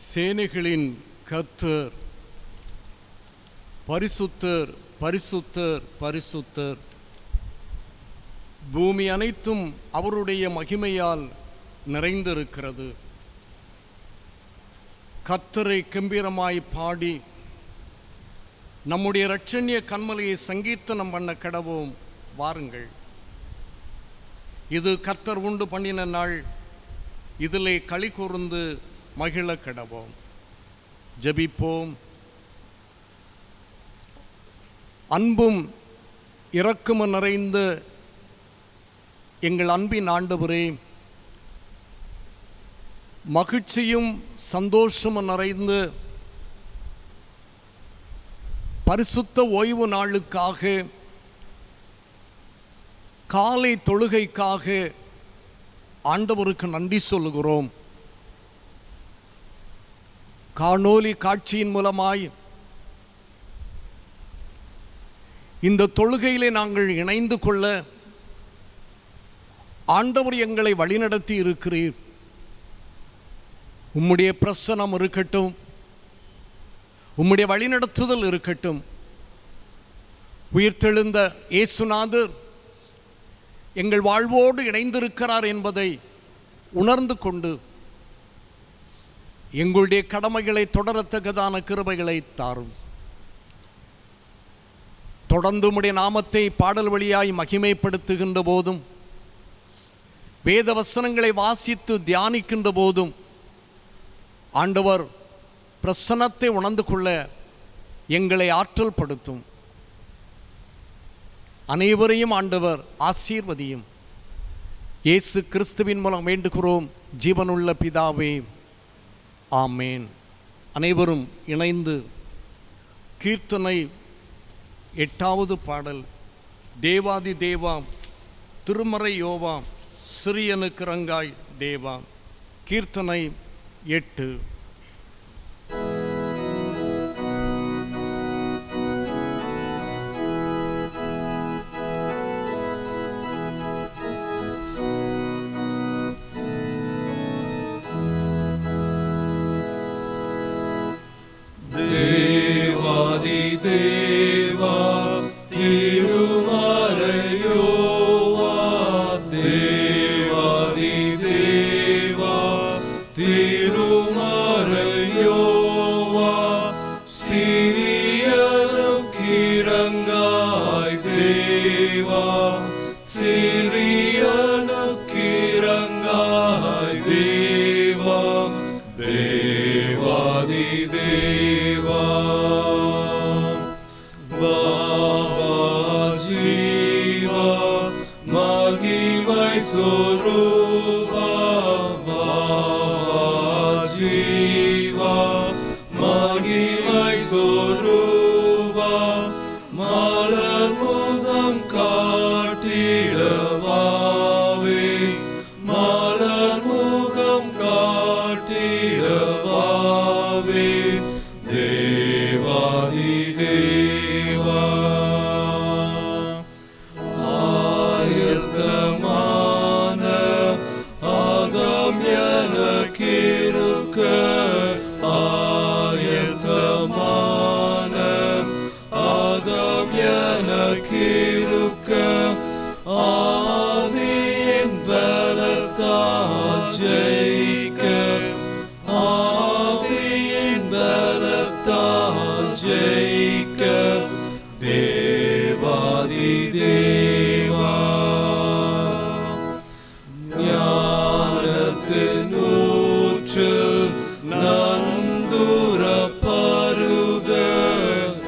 சேனைகளின் கர்த்தர் பரிசுத்தர் பரிசுத்தர் பரிசுத்தர். பூமி அனைத்தும் அவருடைய மகிமையால் நிறைந்திருக்கிறது. கர்த்தரை கம்பீரமாய் பாடி நம்முடைய இரட்சணிய கன்மலையை சங்கீர்த்தனம் பண்ண கடவோம். வாருங்கள், இது கர்த்தர் உண்டு பண்ணின நாள், இதிலே களி கூர்ந்து மகிழ கடவோம். ஜெபிப்போம். அன்பும் இரக்கமும் நிறைந்த எங்கள் அன்பின் ஆண்டவரே, மகிழ்ச்சியும் சந்தோஷமும் நிறைந்து பரிசுத்த ஓய்வு நாளுக்காக, காலை தொழுகைக்காக ஆண்டவருக்கு நன்றி சொல்லுகிறோம். காணொளி காட்சியின் மூலமாய் இந்த தொழுகையிலே நாங்கள் இணைந்து கொள்ள ஆண்டவர் எங்களை வழிநடத்தி இருக்கிறீர். உம்முடைய பிரசன்னம் இருக்கட்டும், உம்முடைய வழிநடத்துதல் இருக்கட்டும். உயிர்த்தெழுந்த இயேசுநாதர் எங்கள் வாழ்வோடு இணைந்திருக்கிறார் என்பதை உணர்ந்து கொண்டு எங்களுடைய கடமைகளை தொடரத்தக்கதான கிருபைகளை தாரும். தொடர்ந்து உம்முடைய நாமத்தை பாடல் வழியாய் மகிமைப்படுத்துகின்ற போதும், வேத வசனங்களை வாசித்து தியானிக்கின்ற போதும் ஆண்டவர் பிரசன்னத்தை உணர்ந்து கொள்ள எங்களை ஆற்றல் படுத்தும். அனைவரையும் ஆண்டவர் ஆசீர்வதியும். இயேசு கிறிஸ்துவின் மூலம் வேண்டுகிறோம் ஜீவனுள்ள பிதாவே, ஆமேன். அனைவரும் இணைந்து கீர்த்தனை 8வது பாடல், தேவாதி தேவா திருமறை யோவா சிறியனுக்கு ரங்காய் தேவா. கீர்த்தனை 8. தேவா திருமறையோவா, தேவாதி தேவா திருமறையோவா, சிறியனுக்கிரங்காய் தேவா, சிறியனுக்கிரங்காய் தேவா, தேவாதி தேவா. சொரூபா ஜீவா, மகிமை சொரூபா, மலர் முதம் காட்டிடவாவே, மலர் முதம் காட்டிடவாவே, தேவாதி தேவா. ஆவியின் பலத்தால் ஜெயிக்க, ஆவியின் பலத்தால் ஜெயிக்க, தேவாதி தேவா. ஞானத்தின் ஊற்றில் நன்குற பருக,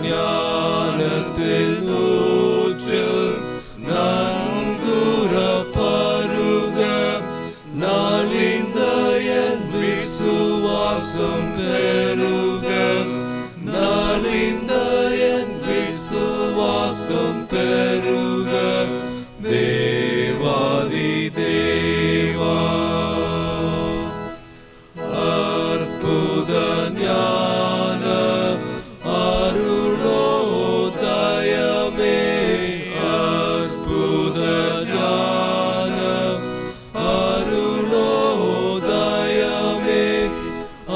ஞானத்தின் ஊற்றில் நன்குற பருக, நலிந்த என் விசுவாசம் பெருக, நலிந்த என் விசுவாசம் பெருக, தேவாதி தேவா. அற்புத ஞான அருளோதயமே, அற்புத ஞான அருளோதயமே,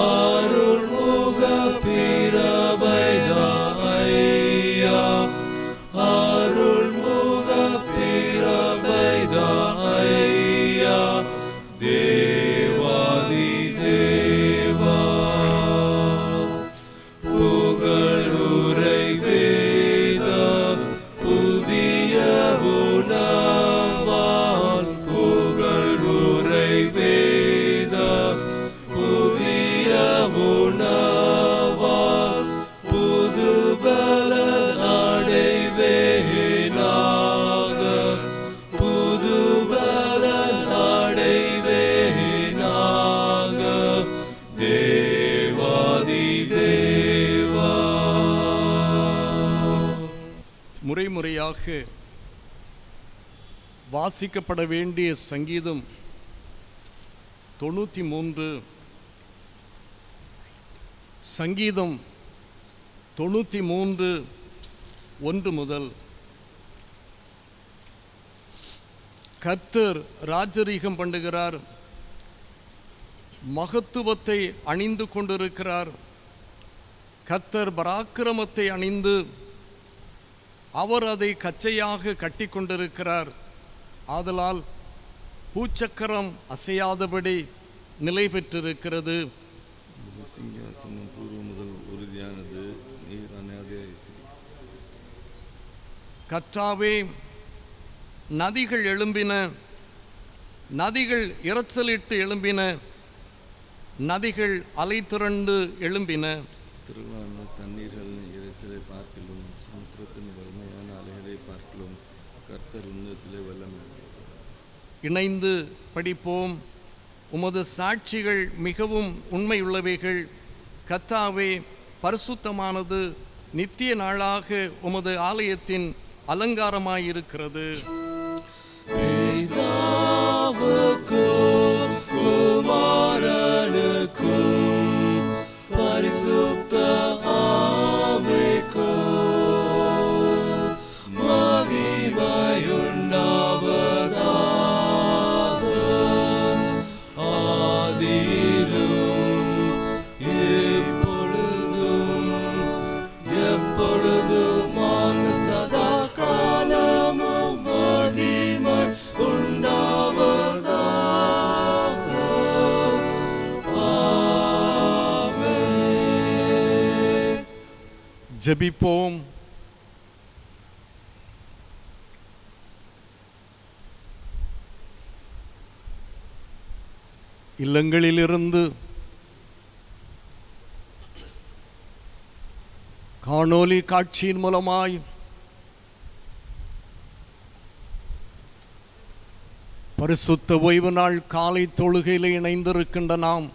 அருள் முறையாக வாசிக்கப்பட வேண்டிய சங்கீதம் 93. சங்கீதம் 93 1 முதல். கர்த்தர் ராஜரீகம் பண்ணுகிறார், மகத்துவத்தை அணிந்து கொண்டிருக்கிறார். கர்த்தர் பராக்கிரமத்தை அணிந்து அவர் அதை கச்சையாக கட்டி கொண்டிருக்கிறார். ஆதலால் பூச்சக்கரம் அசையாதபடி நிலை பெற்றிருக்கிறது. சிங்காசனம் பூர்வ முதல் உறுதியானது, நீர் அநாதையாயிற்று. கர்த்தாவே, நதிகள் எழும்பின, நதிகள் இரைச்சலிட்டு எழும்பின, நதிகள் அலை திரண்டு எழும்பின. திரளான தண்ணீர்களின் இரைச்சலை பார்க்கிலும் சமுத்திரத்தின் வறுமையான அலைகளை பார்க்கிலும் கர்த்தர் உன்னதத்திலே வல்லமை. இணைந்து படிப்போம். உமது சாட்சிகள் மிகவும் உண்மையுள்ளவைகள். கர்த்தாவே, பரிசுத்தமானது நித்திய நாளாக உமது ஆலயத்தின் அலங்காரமாயிருக்கிறது. பிதாவுக்கும் குமாரனுக்கும் பரிசுத்த ஆவிக்கும் மகிமையுண்டாவதாக, ஆதியிலும் இப்பொழுதும் எப்பொழுதுமான சதா காலமும் மகிமை உண்டாவதாக. ஆமென். ஜெபிப்போம். இல்லங்களிலிருந்து காணொளி காட்சியின் மூலமாய் பரிசுத்த ஓய்வு நாள் காலை தொழுகையில் இணைந்திருக்கின்ற நாம்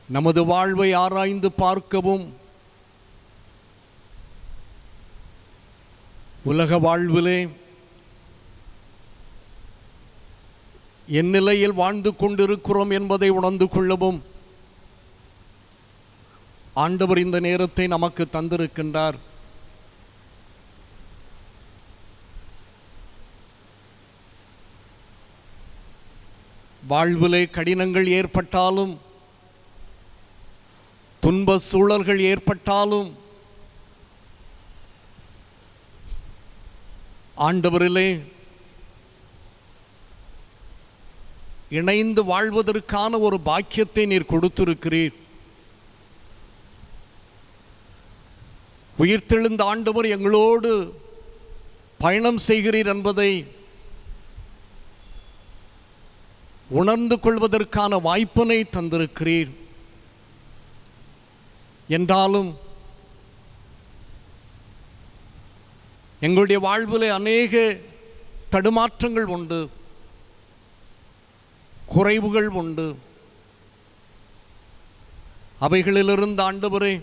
நமது வாழ்வை ஆராய்ந்து பார்க்கவும், உலக வாழ்விலே என் நிலையில் வாழ்ந்து கொண்டிருக்கிறோம் என்பதை உணர்ந்து கொள்ளவும் ஆண்டவர் இந்த நேரத்தை நமக்கு தந்திருக்கின்றார். வாழ்விலே கடினங்கள் ஏற்பட்டாலும், துன்ப சூழல்கள் ஏற்பட்டாலும், ஆண்டவரிலே இணைந்து வாழ்வதற்கான ஒரு பாக்கியத்தை நீர் கொடுத்திருக்கிறீர். உயிர்த்தெழுந்த ஆண்டவர் எங்களோடு பயணம் செய்கிறீர் என்பதை உணர்ந்து கொள்வதற்கான வாய்ப்பினை தந்திருக்கிறீர். என்றாலும் எங்களுடைய வாழ்விலே அநேக தடுமாற்றங்கள் உண்டு, குறைவுகள் உண்டு. அவைகளிலிருந்து ஆண்டவரே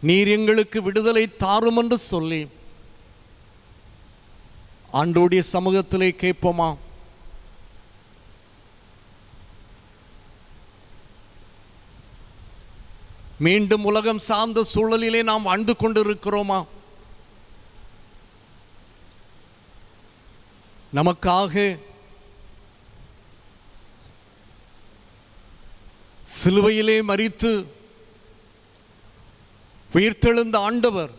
நீர் எங்களுக்கு விடுதலை தாரும் என்று சொல்லி ஆண்டோடைய சமூகத்திலே கேட்போமா? மீண்டும் உலகம் சார்ந்த சூழலிலே நாம் வாழ்ந்து கொண்டிருக்கிறோமா? நமக்காக சிலுவையிலே மரித்து உயிர்த்தெழுந்த ஆண்டவர்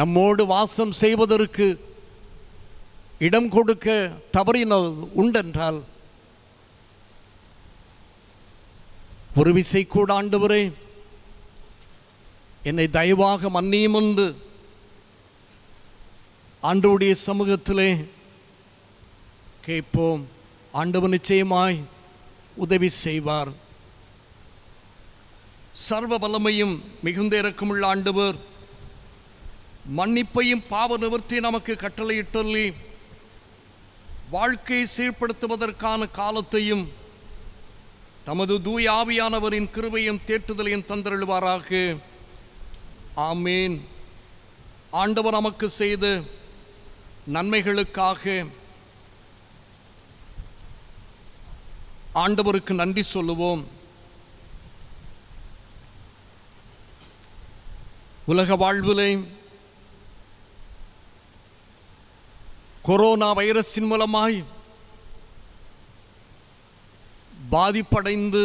நம்மோடு வாசம் செய்வதற்கு இடம் கொடுக்க தவறின உண்டென்றால் ஒரு விசை கூட ஆண்டவரே என்னை தயவாக மன்னியும் என்று ஆண்டவருடைய சமூகத்திலே கேட்போம். ஆண்டவர் நிச்சயமாய் உதவி செய்வார். சர்வ வல்லமையும் மிகுந்த இரக்கமுள்ள ஆண்டவர் மன்னிப்பையும் பாவ நிவர்த்தி நமக்கு கட்டளையிட்டள்ளி வாழ்க்கையை சீர்படுத்துவதற்கான காலத்தையும் தமது தூய ஆவியானவரின் கிருபையும் தேற்றுதலையும் தந்தருள்வாராக. ஆமேன். ஆண்டவர் நமக்கு செய்த நன்மைகளுக்காக ஆண்டவருக்கு நன்றி சொல்லுவோம். உலக வாழ்விலே கொரோனா வைரஸின் மூலமாய் பாதிப்படைந்து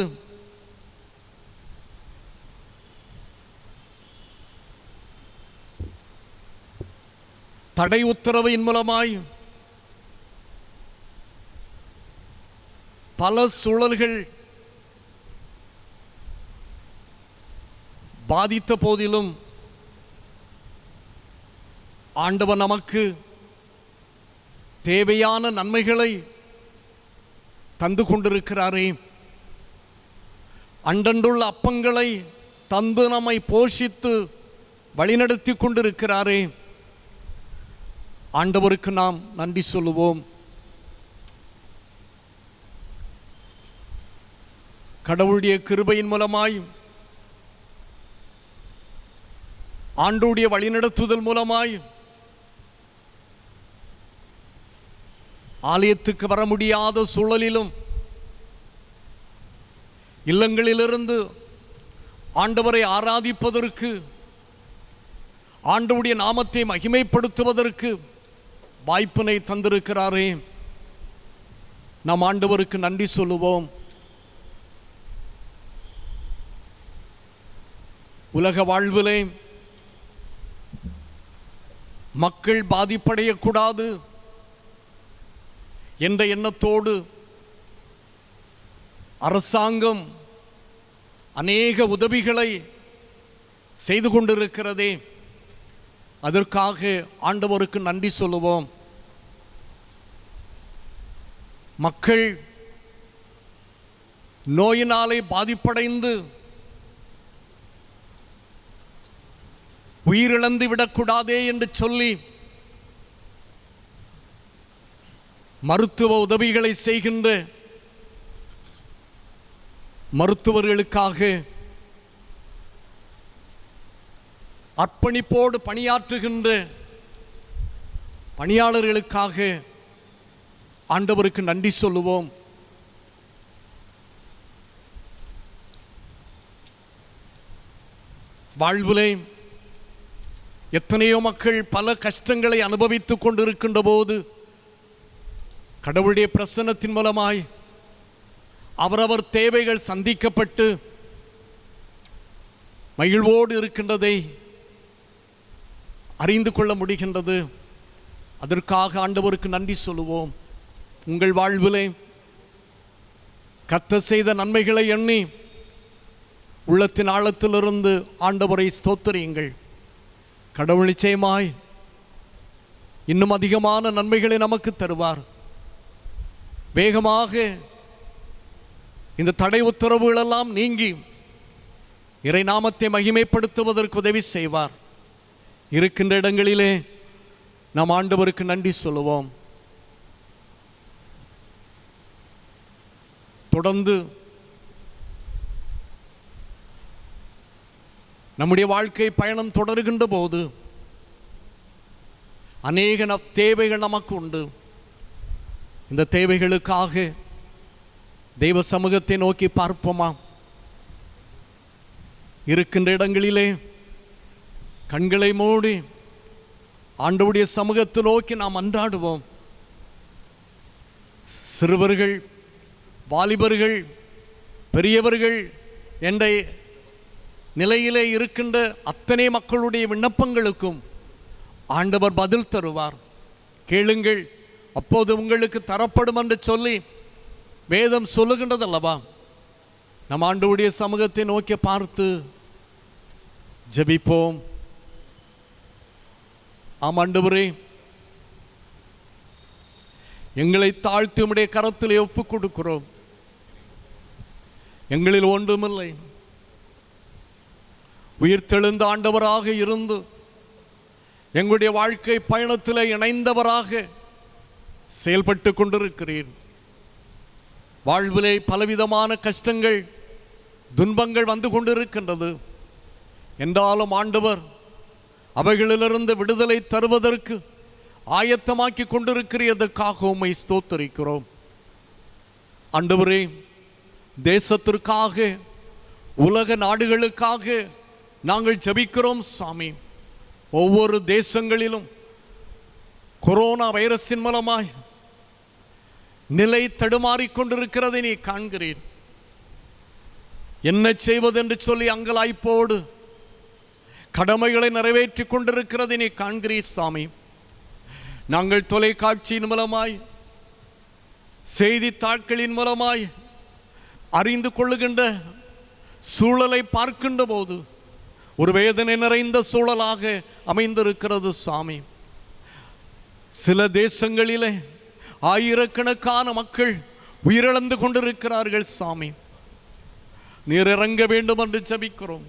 தடை உத்தரவின் மூலமாய் பல சூழல்கள் பாதித்த போதிலும் ஆண்டவர் நமக்கு தேவையான நன்மைகளை தந்து கொண்டிருக்கிறாரே. அன்றன்றுள்ள அப்பங்களை தந்து நம்மை போஷித்து வழிநடத்தி கொண்டிருக்கிறாரே. ஆண்டவருக்கு நாம் நன்றி சொல்லுவோம். கடவுளுடைய கிருபையின் மூலமாய் ஆண்டவருடைய வழிநடத்துதல் மூலமாய் ஆலயத்துக்கு வர முடியாத சூழலிலும் இல்லங்களிலிருந்து ஆண்டவரை ஆராதிப்பதற்கு, ஆண்டவருடைய நாமத்தை மகிமைப்படுத்துவதற்கு வாய்ப்பினை தந்திருக்கிறாரே. நாம் ஆண்டவருக்கு நன்றி சொல்லுவோம். உலக வாழ்விலே மக்கள் பாதிப்படையக்கூடாது என்ற எண்ணத்தோடு அரசாங்கம் அநேக உதவிகளை செய்து கொண்டிருக்கிறதே. அதற்காக ஆண்டவருக்கு நன்றி சொல்லுவோம். மக்கள் நோயினாலே பாதிப்படைந்து உயிரிழந்து விடக்கூடாதே என்று சொல்லி மருத்துவ உதவிகளை செய்கின்ற மருத்துவர்களுக்காக, அர்ப்பணிப்போடு பணியாற்றுகின்ற பணியாளர்களுக்காக ஆண்டவருக்கு நன்றி சொல்லுவோம். வாழ்விலே எத்தனையோ மக்கள் பல கஷ்டங்களை அனுபவித்துக் கொண்டிருக்கின்ற போது கடவுளுடைய பிரசன்னத்தின் மூலமாய் அவரவர் தேவைகள் சந்திக்கப்பட்டு மகிழ்வோடு இருக்கின்றதை அறிந்து கொள்ள முடிகின்றது. அதற்காக ஆண்டவருக்கு நன்றி சொல்லுவோம். உங்கள் வாழ்விலே கர்த்தர் செய்த நன்மைகளை எண்ணி உள்ளத்தின் ஆழத்திலிருந்து ஆண்டவரை ஸ்தோத்திரியுங்கள். கடவுள் நிச்சயமாய் இன்னும் அதிகமான நன்மைகளை நமக்கு தருவார். வேகமாக இந்த தடை உத்தரவுகளெல்லாம் நீங்கி இறை நாமத்தை மகிமைப்படுத்துவதற்கு உதவி செய்வார். இருக்கின்ற இடங்களிலே நாம் ஆண்டவருக்கு நன்றி சொல்லுவோம். தொடர்ந்து நம்முடைய வாழ்க்கை பயணம் தொடருகின்ற போது அநேக தேவைகள் நமக்கு உண்டு. இந்த தேவைகளுக்காக தெய்வ சமூகத்தை நோக்கி பார்ப்போமா? இருக்கின்ற இடங்களிலே கண்களை மூடி ஆண்டவருடைய சமூகத்தை நோக்கி நாம் அன்றாடுவோம். சிறுவர்கள், வாலிபர்கள், பெரியவர்கள் என்ற நிலையிலே இருக்கின்ற அத்தனை மக்களுடைய விண்ணப்பங்களுக்கும் ஆண்டவர் பதில் தருவார். கேளுங்கள், அப்போது உங்களுக்கு தரப்படும் என்று சொல்லி வேதம் சொல்லுகின்றதல்லவா? நம் ஆண்டவருடைய சமூகத்தை நோக்கி பார்த்து ஜெபிப்போம். ஆம் ஆண்டவரே, எங்களை தாழ்த்தி உம்முடைய கரத்திலே ஒப்புக் கொடுக்கிறோம். எங்களில் ஒன்றுமில்லை. உயிர்த்தெழுந்த ஆண்டவராக இருந்து எங்களுடைய வாழ்க்கை பயணத்தில் இணைந்தவராக செயல்பட்டு கொண்டிருக்கிறேன். வாழ்விலே பலவிதமான கஷ்டங்கள் துன்பங்கள் வந்து கொண்டிருக்கின்றது. என்றாலும் ஆண்டவர் அவைகளிலிருந்து விடுதலை தருவதற்கு ஆயத்தமாக்கி கொண்டிருக்கிறதற்காக உம்மை ஸ்தோத்தரிக்கிறோம். ஆண்டவரே, தேசத்திற்காக உலக நாடுகளுக்காக நாங்கள் ஜெபிக்கிறோம் சாமி. ஒவ்வொரு தேசங்களிலும் கொரோனா வைரஸின் மூலமாய் நிலை தடுமாறிக்கொண்டிருக்கிறதை நீ காண்கிறேன். என்ன செய்வதென்று சொல்லி அங்கலாய்ப்போடு கடமைகளை நிறைவேற்றி கொண்டிருக்கிறதை நீ காண்கிறீர் சாமி. நாங்கள் தொலைக்காட்சியின் மூலமாய் செய்தித்தாட்களின் மூலமாய் அறிந்து கொள்ளுகின்ற சூழலை பார்க்கின்ற போது ஒரு வேதனை நிறைந்த சூழலாக அமைந்திருக்கிறது சாமி. சில தேசங்களிலே ஆயிரக்கணக்கான மக்கள் உயிரிழந்து கொண்டிருக்கிறார்கள் சாமி. நீர் இறங்க வேண்டும் என்று ஜெபிக்கிறோம்.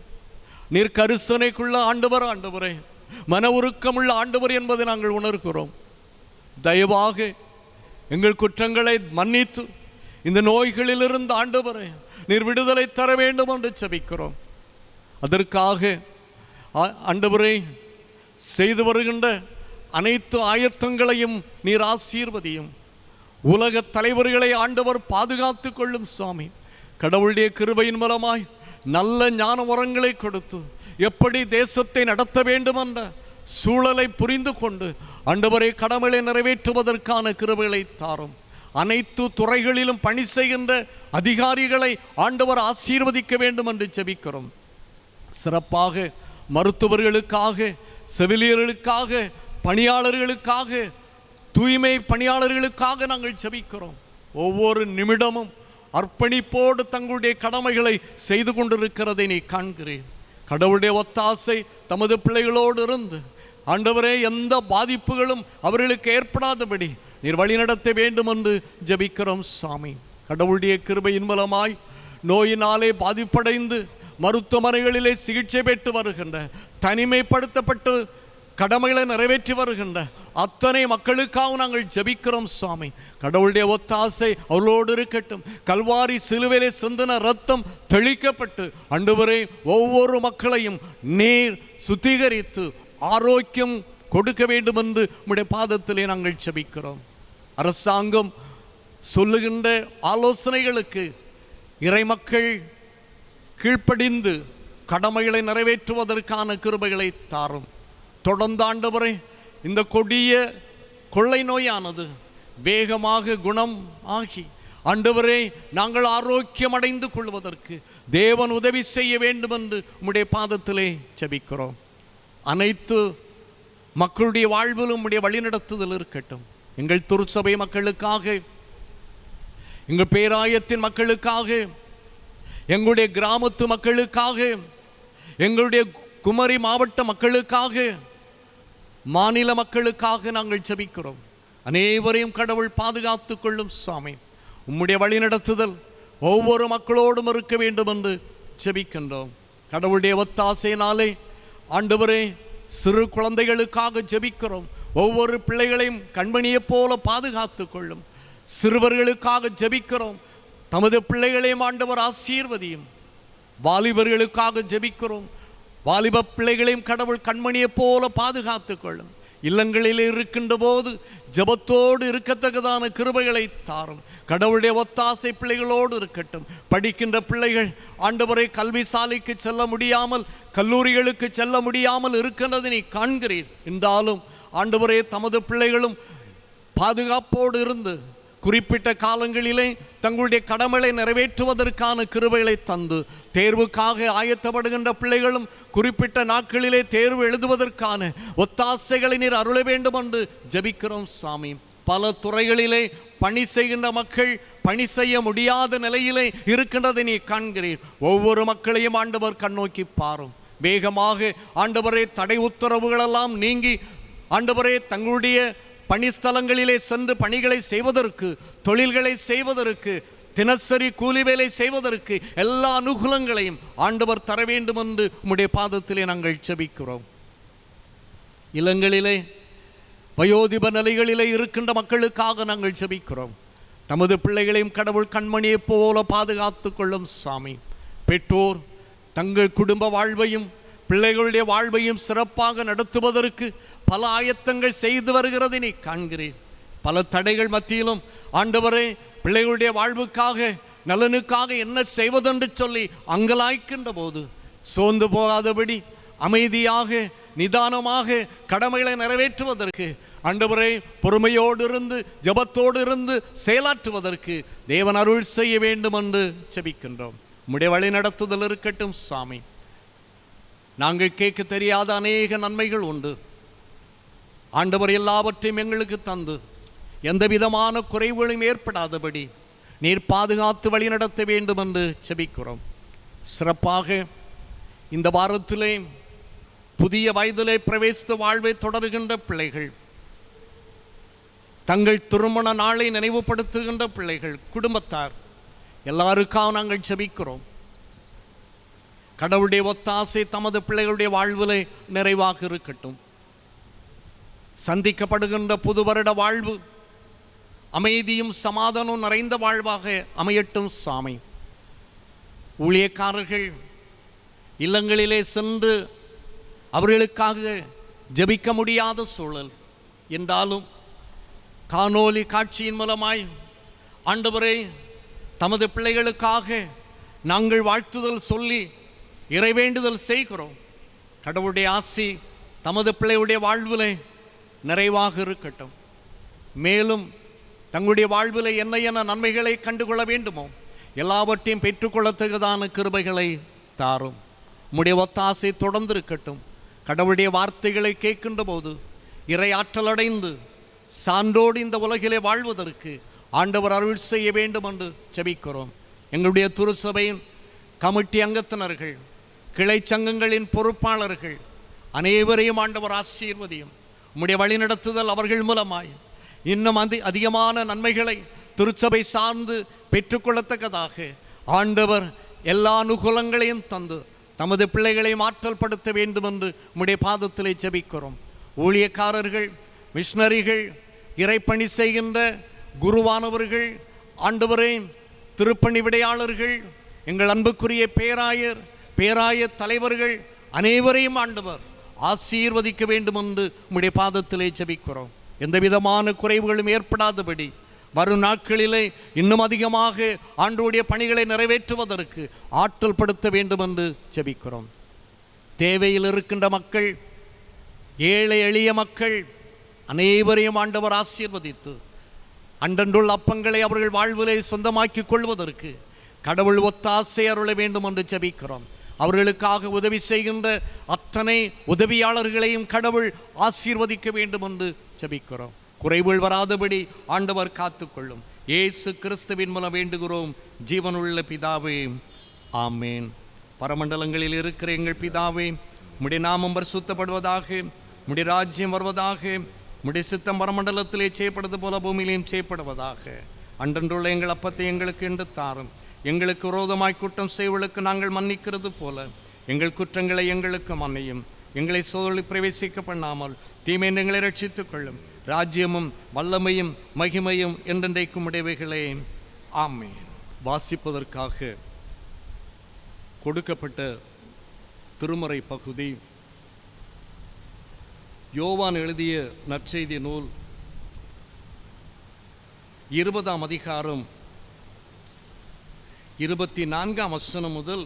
நீர் கரிசனைக்குள்ள ஆண்டவர், ஆண்டவரே, மன உருக்கமுள்ள ஆண்டவர் என்பதை நாங்கள் உணர்கிறோம். தயவாக எங்கள் குற்றங்களை மன்னித்து இந்த நோய்களிலிருந்து ஆண்டவரே நீர் விடுதலை தர வேண்டும் என்று ஜெபிக்கிறோம். அதற்காக ஆண்டவரே செய்து வருகின்ற அனைத்து ஆயத்தங்களையும் நீர் ஆசீர்வதியும். உலக தலைவர்களை ஆண்டவர் பாதுகாத்து கொள்ளும் சுவாமி. கடவுளுடைய கிருபையின் மூலமாய் நல்ல ஞான வரங்களை கொடுத்து எப்படி தேசத்தை நடத்த வேண்டும் என்ற சூழலை புரிந்து கொண்டு ஆண்டவரை கடமையை நிறைவேற்றுவதற்கான கிருபைகளை தாரும். அனைத்து துறைகளிலும் பணி செய்கின்ற அதிகாரிகளை ஆண்டவர் ஆசீர்வதிக்க வேண்டும் என்று ஜெபிக்கிறோம். சிறப்பாக மருத்துவர்களுக்காக, செவிலியர்களுக்காக, பணியாளர்களுக்காக, தூய்மை பணியாளர்களுக்காக நாங்கள் ஜெபிக்கிறோம். ஒவ்வொரு நிமிடமும் அர்ப்பணிப்போடு தங்களுடைய கடமைகளை செய்து கொண்டிருக்கிறதை நீ காண்கிறேன். கடவுளுடைய ஒத்தாசை தமது பிள்ளைகளோடு இருந்து ஆண்டவரே எந்த பாதிப்புகளும் அவர்களுக்கு ஏற்படாதபடி நீர் வழிநடத்த வேண்டும் என்று ஜெபிக்கிறோம் சாமி. கடவுளுடைய கிருபையின் மூலமாய் நோயினாலே பாதிப்படைந்து மருத்துவமனைகளிலே சிகிச்சை பெற்று வருகின்ற, தனிமைப்படுத்தப்பட்டு கடமைகளை நிறைவேற்றி வருகின்ற அத்தனை மக்களுக்காக நாங்கள் ஜெபிக்கிறோம் சுவாமி. கடவுளுடைய ஒத்தாசை அவளோடு இருக்கட்டும். கல்வாரி சிலுவையிலே சிந்தின ரத்தம் தெளிக்கப்பட்டு ஆண்டவரே ஒவ்வொரு மக்களையும் நீர் சுத்திகரித்து ஆரோக்கியம் கொடுக்க வேண்டும் என்று உம்முடைய பாதத்திலே நாங்கள் ஜெபிக்கிறோம். அரசாங்கம் சொல்லுகின்ற ஆலோசனைகளுக்கு இறைமக்கள் கீழ்ப்படிந்து கடமைகளை நிறைவேற்றுவதற்கான கிருபைகளை தாரும். தொடர்ந்து ஆண்டவரே இந்த கொடிய கொள்ளை நோயானது வேகமாக குணம் ஆகி ஆண்டவரே நாங்கள் ஆரோக்கியம் அடைந்து கொள்வதற்கு தேவன் உதவி செய்ய வேண்டும் என்று உம்முடைய பாதத்திலே ஜெபிக்கிறோம். அனைத்து மக்களுடைய வாழ்விலும் உம்முடைய வழிநடத்துதல் இருக்கட்டும். எங்கள் திருச்சபை மக்களுக்காக, எங்கள் பேராயத்தின் மக்களுக்காக, எங்களுடைய கிராமத்து மக்களுக்காக, எங்களுடைய குமரி மாவட்ட மக்களுக்காக, மாநில மக்களுக்காக நாங்கள் ஜெபிக்கிறோம். அனைவரையும் கடவுள் பாதுகாத்து கொள்ளும் சாமி. உம்முடைய வழிநடத்துதல் ஒவ்வொரு மக்களோடும் இருக்க வேண்டும் என்று ஜெபிக்கின்றோம். கடவுளுடைய ஒத்தாசையினாலே ஆண்டவரே சிறு குழந்தைகளுக்காக ஜெபிக்கிறோம். ஒவ்வொரு பிள்ளைகளையும் கண்மணியைப் போல பாதுகாத்து கொள்ளும். சிறுவர்களுக்காக ஜெபிக்கிறோம். தமது பிள்ளைகளையும் ஆண்டவர் ஆசீர்வதியும். வாலிபர்களுக்காக ஜெபிக்கிறோம். வாலிப பிள்ளைகளையும் கடவுள் கண்மணியைப் போல பாதுகாத்து கொள்ளும். இல்லங்களில் இருக்கின்ற போது ஜெபத்தோடு இருக்கத்தக்கதான கிருபைகளை தாரும். கடவுளுடைய ஒத்தாசை பிள்ளைகளோடு இருக்கட்டும். படிக்கின்ற பிள்ளைகள் ஆண்டவரை கல்வி சாலைக்கு செல்ல முடியாமல், கல்லூரிகளுக்கு செல்ல முடியாமல் இருக்கின்றதை நீ காண்கிறீர். என்றாலும் ஆண்டவரே தமது பிள்ளைகளும் பாதுகாப்போடு இருந்து குறிப்பிட்ட காலங்களிலே தங்களுடைய கடமைகளை நிறைவேற்றுவதற்கான கிருபைகளை தந்து, தேர்வுக்காக ஆயத்தப்படுகின்ற பிள்ளைகளும் குறிப்பிட்ட நாட்களிலே தேர்வு எழுதுவதற்கான ஒத்தாசைகளை நீர் அருள வேண்டும் என்று ஜெபிக்கிறோம் சாமி. பல துறைகளிலே பணி செய்கின்ற மக்கள் பணி செய்ய முடியாத நிலையிலே இருக்கின்றதை நீ காண்கிறீர். ஒவ்வொரு மக்களையும் ஆண்டவர் கண்ணோக்கி பாரும். வேகமாக ஆண்டவரே தடை உத்தரவுகளெல்லாம் நீங்கி ஆண்டவரே தங்களுடைய பணிஸ்தலங்களிலே சென்று பணிகளை செய்வதற்கு, தொழில்களை செய்வதற்கு, தினசரி கூலி வேலை செய்வதற்கு எல்லா அனுகூலங்களையும் ஆண்டவர் தர வேண்டும் என்று உம்முடைய பாதத்திலே நாங்கள் ஜெபிக்கிறோம். இல்லங்களிலே வயோதிப நிலைகளிலே இருக்கின்ற மக்களுக்காக நாங்கள் ஜெபிக்கிறோம். தமது பிள்ளைகளையும் கடவுள் கண்மணியைப் போல பாதுகாத்து கொள்ளும் சாமி. பெற்றோர் தங்கள் குடும்ப வாழ்வையும் பிள்ளைகளுடைய வாழ்வையும் சிறப்பாக நடத்துவதற்கு பல ஆயத்தங்கள் செய்து வருகிறதை நீ காண்கிறேன். பல தடைகள் மத்தியிலும் ஆண்டவரே பிள்ளைகளுடைய வாழ்வுக்காக நலனுக்காக என்ன செய்வதென்று சொல்லி அங்கலாய்க்கின்ற போது சோர்ந்து போகாதபடி அமைதியாக நிதானமாக கடமைகளை நிறைவேற்றுவதற்கு ஆண்டவரே பொறுமையோடு இருந்து ஜெபத்தோடு இருந்து செயலாற்றுவதற்கு தேவன் அருள் செய்ய வேண்டும் என்று ஜெபிக்கின்றோம். உம்முடைய வழி நடத்துதல் இருக்கட்டும் சாமி. நாங்கள் கேட்க தெரியாத அநேக நன்மைகள் உண்டு. ஆண்டவர் எல்லாவற்றையும் எங்களுக்கு தந்து எந்த விதமான குறைவுகளும் ஏற்படாதபடி நீர் பாதுகாத்து வழி நடத்த வேண்டும் என்று ஜெபிக்கிறோம். சிறப்பாக இந்த வாரத்திலே புதிய வயதிலே பிரவேசித்த வாழ்வை தொடர்கின்ற பிள்ளைகள், தங்கள் திருமண நாளை நினைவுபடுத்துகின்ற பிள்ளைகள், குடும்பத்தார் எல்லாருக்காக நாங்கள் ஜெபிக்கிறோம். கடவுளுடைய ஒத்தாசை தமது பிள்ளைகளுடைய வாழ்விலே நிறைவாக இருக்கட்டும். சந்திக்கப்படுகின்ற புது வருட வாழ்வு அமைதியும் சமாதானம் நிறைந்த வாழ்வாக அமையட்டும் சாமி. ஊழியக்காரர்கள் இல்லங்களிலே சென்று அவர்களுக்காக ஜெபிக்க முடியாத சூழல் என்றாலும் காணொளி காட்சியின் மூலமாய் ஆண்டவரே தமது பிள்ளைகளுக்காக நாங்கள் வாழ்த்துதல் சொல்லி இறைவேண்டுதல் செய்கிறோம். கடவுளுடைய ஆசி தமது பிள்ளையுடைய வாழ்விலே நிறைவாக இருக்கட்டும். மேலும் தங்களுடைய வாழ்வில் என்ன என்ன நன்மைகளை கண்டுகொள்ள வேண்டுமோ எல்லாவற்றையும் பெற்றுக்கொள்ளத்தக்கதான கிருபைகளை தாரும். உம்முடைய ஒத்தாசை தொடர்ந்து இருக்கட்டும். கடவுளுடைய வார்த்தைகளை கேட்கின்ற போது இறை ஆற்றலடைந்து சான்றோடு இந்த உலகிலே வாழ்வதற்கு ஆண்டவர் அருள் செய்ய வேண்டும் என்று ஜெபிக்கிறோம். எங்களுடைய திருச்சபையின் கமிட்டி அங்கத்தினர்கள், கிளை சங்கங்களின் பொறுப்பாளர்கள் அனைவரையும் ஆண்டவர் ஆசீர்வதியும். உம்முடைய வழிநடத்துதல் அவர்கள் மூலமாய் இன்னும் அதிகமான நன்மைகளை திருச்சபை சார்ந்து பெற்றுக்கொள்ளத்தக்கதாக ஆண்டவர் எல்லா அனுகூலங்களையும் தந்து தமது பிள்ளைகளை மாற்றல் படுத்த வேண்டும் என்று உம்முடைய பாதத்திலே ஜெபிக்கிறோம். ஊழியக்காரர்கள், மிஷனரிகள், இறைப்பணி செய்கின்ற குருவானவர்கள், ஆண்டவரே திருப்பணி விடையாளர்கள், எங்கள் அன்புக்குரிய பேராய தலைவர்கள் அனைவரையும் ஆண்டவர் ஆசீர்வதிக்க வேண்டும் என்று உம்முடைய பாதத்திலே ஜெபிக்கிறோம். எந்த விதமான குறைவுகளும் ஏற்படாதபடி வரும் நாட்களிலே இன்னும் அதிகமாக ஆண்டவருடைய பணிகளை நிறைவேற்றுவதற்கு ஆற்றல் படுத்த வேண்டும் என்று ஜெபிக்கிறோம். தேவையில் இருக்கின்ற மக்கள், ஏழை எளிய மக்கள் அனைவரையும் ஆண்டவர் ஆசீர்வதித்து அன்றன்றுள்ள அப்பங்களை அவர்கள் வாழ்விலே சொந்தமாக்கி கொள்வதற்கு கடவுள் ஒத்தாசை அருள வேண்டும் என்று ஜெபிக்கிறோம். அவர்களுக்காக உதவி செய்கின்ற அத்தனை உதவியாளர்களையும் கடவுள் ஆசீர்வதிக்க வேண்டும் என்று ஜெபிக்கிறோம். குறைவுகள் வராதபடி ஆண்டவர் காத்துக்கொள்ளும். இயேசு கிறிஸ்துவின் மூலம் வேண்டுகிறோம் ஜீவனுள்ள பிதாவே, ஆமேன். பரமண்டலங்களில் இருக்கிற எங்கள் பிதாவே, உம்முடைய நாமம் பரிசுத்தப்படுவதாக, உம்முடைய ராஜ்யம் வருவதாக, உம்முடைய சித்தம் பரமண்டலத்திலே செய்யப்படுவது போல பூமியிலையும் செய்யப்படுவதாக. அன்றன்றுள்ள எங்கள் அப்பத்தை எங்களுக்கு என்று தாரும். எங்களுக்கு விரோதமாய் குற்றம் செய்வர்களுக்கு நாங்கள் மன்னிக்கிறது போல எங்கள் குற்றங்களை எங்களுக்கு மன்னியும். எங்களை சோதனை பிரவேசிக்க பண்ணாமல் தீமை எங்களை ரட்சித்துக் கொள்ளும். ராஜ்யமும் வல்லமையும் மகிமையும் என்றென்றைக்கும் உடையவைகளே, ஆமென். வாசிப்பதற்காக கொடுக்கப்பட்ட திருமறை பகுதி யோவான் எழுதிய நற்செய்தி நூல் 20ஆம் அதிகாரம் 24ஆம் வசனம் முதல்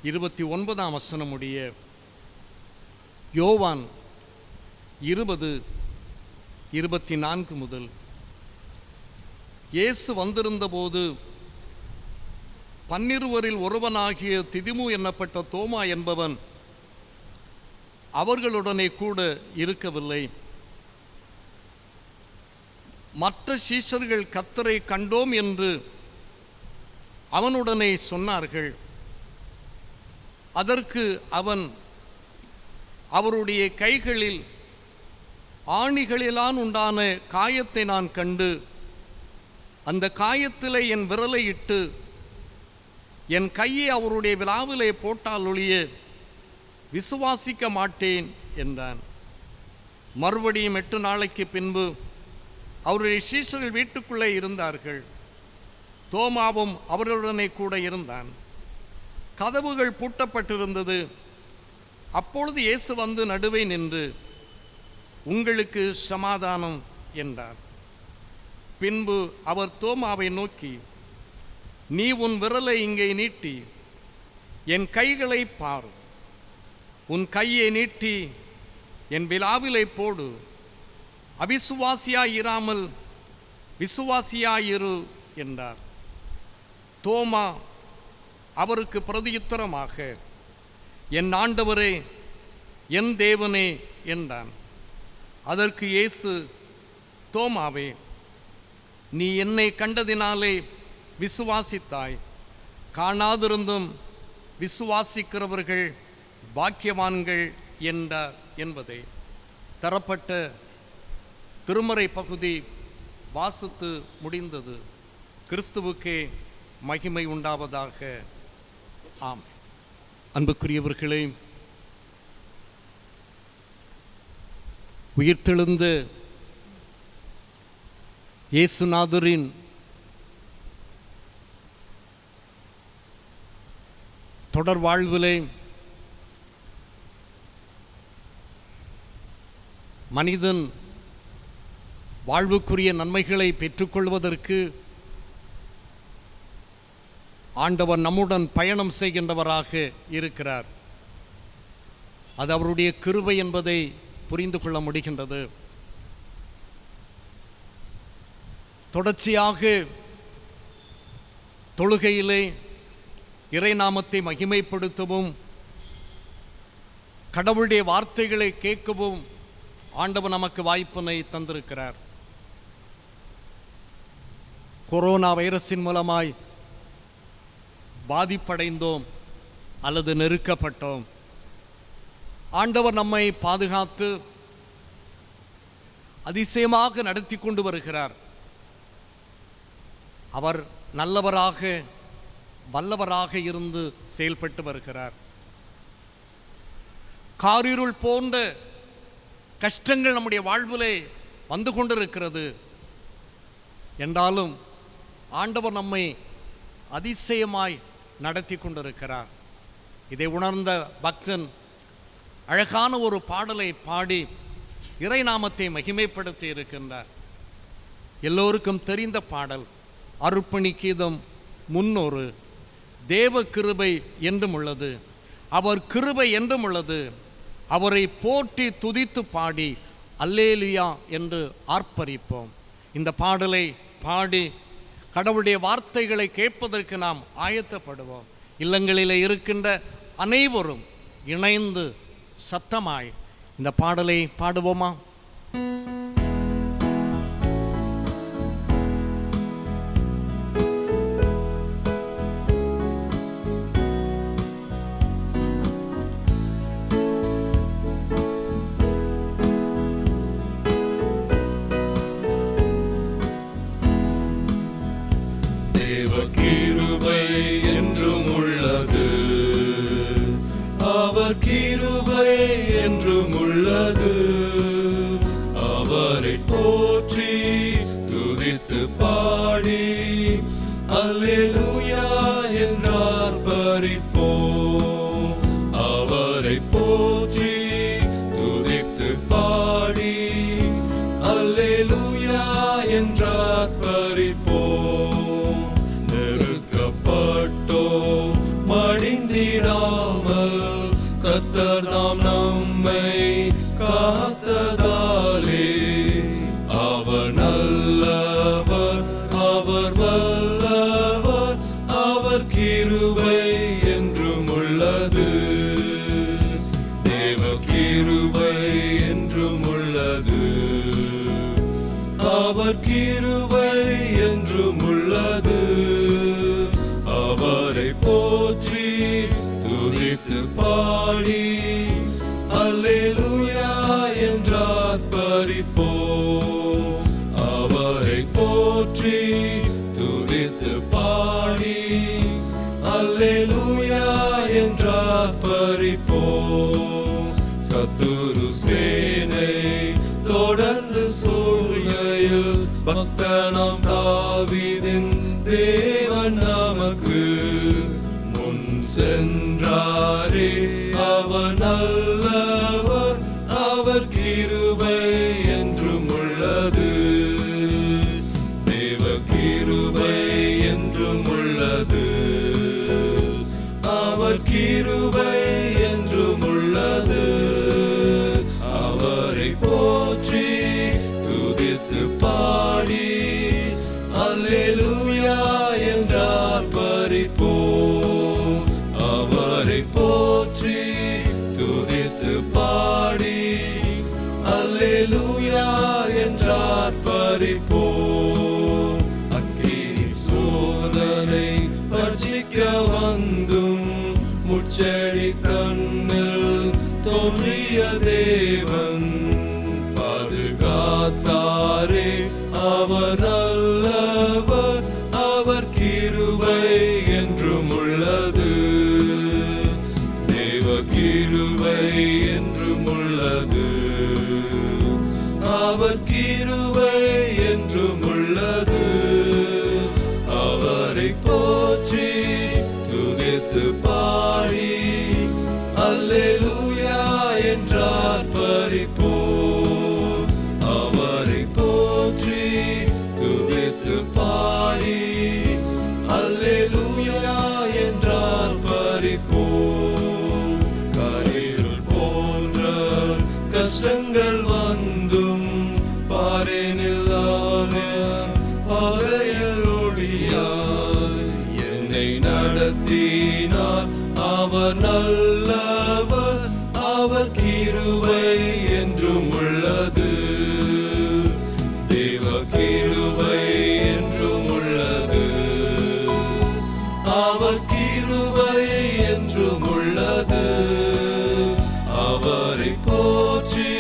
29ஆம் வசனம் உடைய யோவான் 20:24 முதல். இயேசு வந்திருந்தபோது 12 ஒருவனாகிய திதிமு என்னப்பட்ட தோமா என்பவன் அவர்களுடனே கூட இருக்கவில்லை. மற்ற சீஷர்கள் கர்த்தரை கண்டோம் என்று அவனுடனே சொன்னார்கள். அதற்கு அவன், அவருடைய கைகளில் ஆணிகளிலான் உண்டான காயத்தை நான் கண்டு அந்த காயத்திலே என் விரலை இட்டு என் கையை அவருடைய விலாவிலே போட்டால் ஒழிய விசுவாசிக்க மாட்டேன் என்றான். மறுபடியும் 8 நாளைக்கு பின்பு அவருடைய சீஷர்கள் வீட்டுக்குள்ளே இருந்தார்கள். தோமாவும் அவர்களுடனே கூட இருந்தான். கதவுகள் பூட்டப்பட்டிருந்தது. அப்பொழுது இயேசு வந்து நடுவே நின்று, உங்களுக்கு சமாதானம் என்றார். பின்பு அவர் தோமாவை நோக்கி, நீ உன் விரலை இங்கே நீட்டி என் கைகளை பார், உன் கையை நீட்டி என் விலாவிலை போடு, அவிசுவாசியாயிராமல் விசுவாசியாயிரு என்றார். தோமா அவருக்கு பிரதியுத்தரமாக, என் ஆண்டவரே, என் தேவனே என்றான். அதற்கு இயேசு, தோமாவே, நீ என்னை கண்டதினாலே விசுவாசித்தாய், காணாதிருந்தும் விசுவாசிக்கிறவர்கள் பாக்கியவான்கள் என்றார் என்பதை தரப்பட்ட திருமறை பகுதி வாசித்து முடிந்தது. கிறிஸ்துவுக்கே மகிமை உண்டாவதாக. ஆம். அன்புக்குரியவர்களே, உயிர்த்தெழுந்த இயேசுநாதரின் தொடர் வாழ்விலே மனிதன் வாழ்வுக்குரிய நன்மைகளை பெற்றுக்கொள்வதற்கு ஆண்டவர் நம்முடன் பயணம் செய்கின்றவராக இருக்கிறார். அது அவருடைய கிருபை என்பதை புரிந்து கொள்ள முடிகின்றது. தொடர்ச்சியாக தொழுகையிலே இறைநாமத்தை மகிமைப்படுத்தவும் கடவுளுடைய வார்த்தைகளை கேட்கவும் ஆண்டவர் நமக்கு வாய்ப்பினை தந்திருக்கிறார். கொரோனா வைரஸின் மூலமாய் பாதிப்படைந்தோம் அல்லது நெருக்கப்பட்டோம். ஆண்டவர் நம்மை பாதுகாத்து அதிசயமாக நடத்தி கொண்டு வருகிறார். அவர் நல்லவராக வல்லவராக இருந்து செயல்பட்டு வருகிறார். காரிருள் போன்ற கஷ்டங்கள் நம்முடைய வாழ்விலே வந்து கொண்டிருக்கிறது என்றாலும் ஆண்டவர் நம்மை அதிசயமாய் நடத்தி கொண்டிருக்கிறார். இதை உணர்ந்த பக்தன் அழகான ஒரு பாடலை பாடி இறைநாமத்தை மகிமைப்படுத்தி இருக்கின்றார். எல்லோருக்கும் தெரிந்த பாடல், அர்ப்பணி கீதம் 300. தேவ கிருபை என்றும் உள்ளது, அவர் கிருபை என்றும் உள்ளது, அவரை போற்றி துதித்து பாடி அல்லேலுயா என்று ஆர்ப்பரிப்போம். இந்த பாடலை பாடி கடவுளுடைய வார்த்தைகளை கேட்பதற்கு நாம் ஆயத்தப்படுவோம். இல்லங்களில் இருக்கின்ற அனைவரும் இணைந்து சத்தமாய் இந்த பாடலை பாடுவோமா? கிருபை என்றும் உள்ளது, அவர் கிருபை என்றும் உள்ளது, அவரை போற்றி துதித்து பாடி அல்லேலூயா என்றார் பரிப்போம். அவரை போற்றி துதித்து பாடி அல்லேலூயா என்றார் பரிப்போம். மடிந்திடாமல் கர்த்தர் தாம் நம்மை காத்ததாலே, அவர் நல்லவர், அவர் வல்லவர், அவர் கிருபை என்றும் உள்ளது, தேவ கிருபை என்றும் உள்ளது, அவர் கிருபை என்றும் உள்ளது, அவரை போற்றி துதித்து பாடி அல்லேலூயா என்றார் பரிப்போம். அவரை போற்றி துதித்து பாடி அல்லேலூயா என்றார் பரிப்போம். சேனை தொடர்ந்து சூழ்கையில் பக்தனாம் தாவீதின் தேவன் நமக்கு முன் சென்றாரே. அவர் நல்லவர், அவர் கிருபை என்றும் உள்ளது, தேவ கிருபை என்றும் உள்ளது, அவர் கிருபை என்றும் உள்ளது. அவரை போற்றி துதித்து பாடி அல்லேலூயா என்றார் பரிப்போம். அவரை போற்றி துதித்து பாடி அல்லேலூயா என்றார் பரிப்போம். அக்கினி சோதனை பட்சிக்க வந்தும் முச்செடி தன்னில் தோன்றிய தேவன் பாதுகாத்தாரே. அவர் நல்லவர், அவர் கிருபை என்றும் உள்ளது, தேவ கிருபை என்றும் உள்ளது, அவர் கிருபை என்றும் உள்ளது. அவரை போற்றி துதித்து பாடி அல்லேலூயா என்றார் பரிப்போம். அவரை போற்றி துதித்து பாடி அல்லேலூயா என்றார் பரிப்போம். கரையில் போன்ற கஷ்டங்கள் வந்தும் பாரேனில் பாதையில் ஒளியாய் என்னை நடத்தினார். அவர் நல்லவர், அவர் கிருபை என்றும் உள்ளது, தேவ கிருபை என்றும் உள்ளது, அவர் கிருபை என்றும் உள்ளது. அவரை போற்றி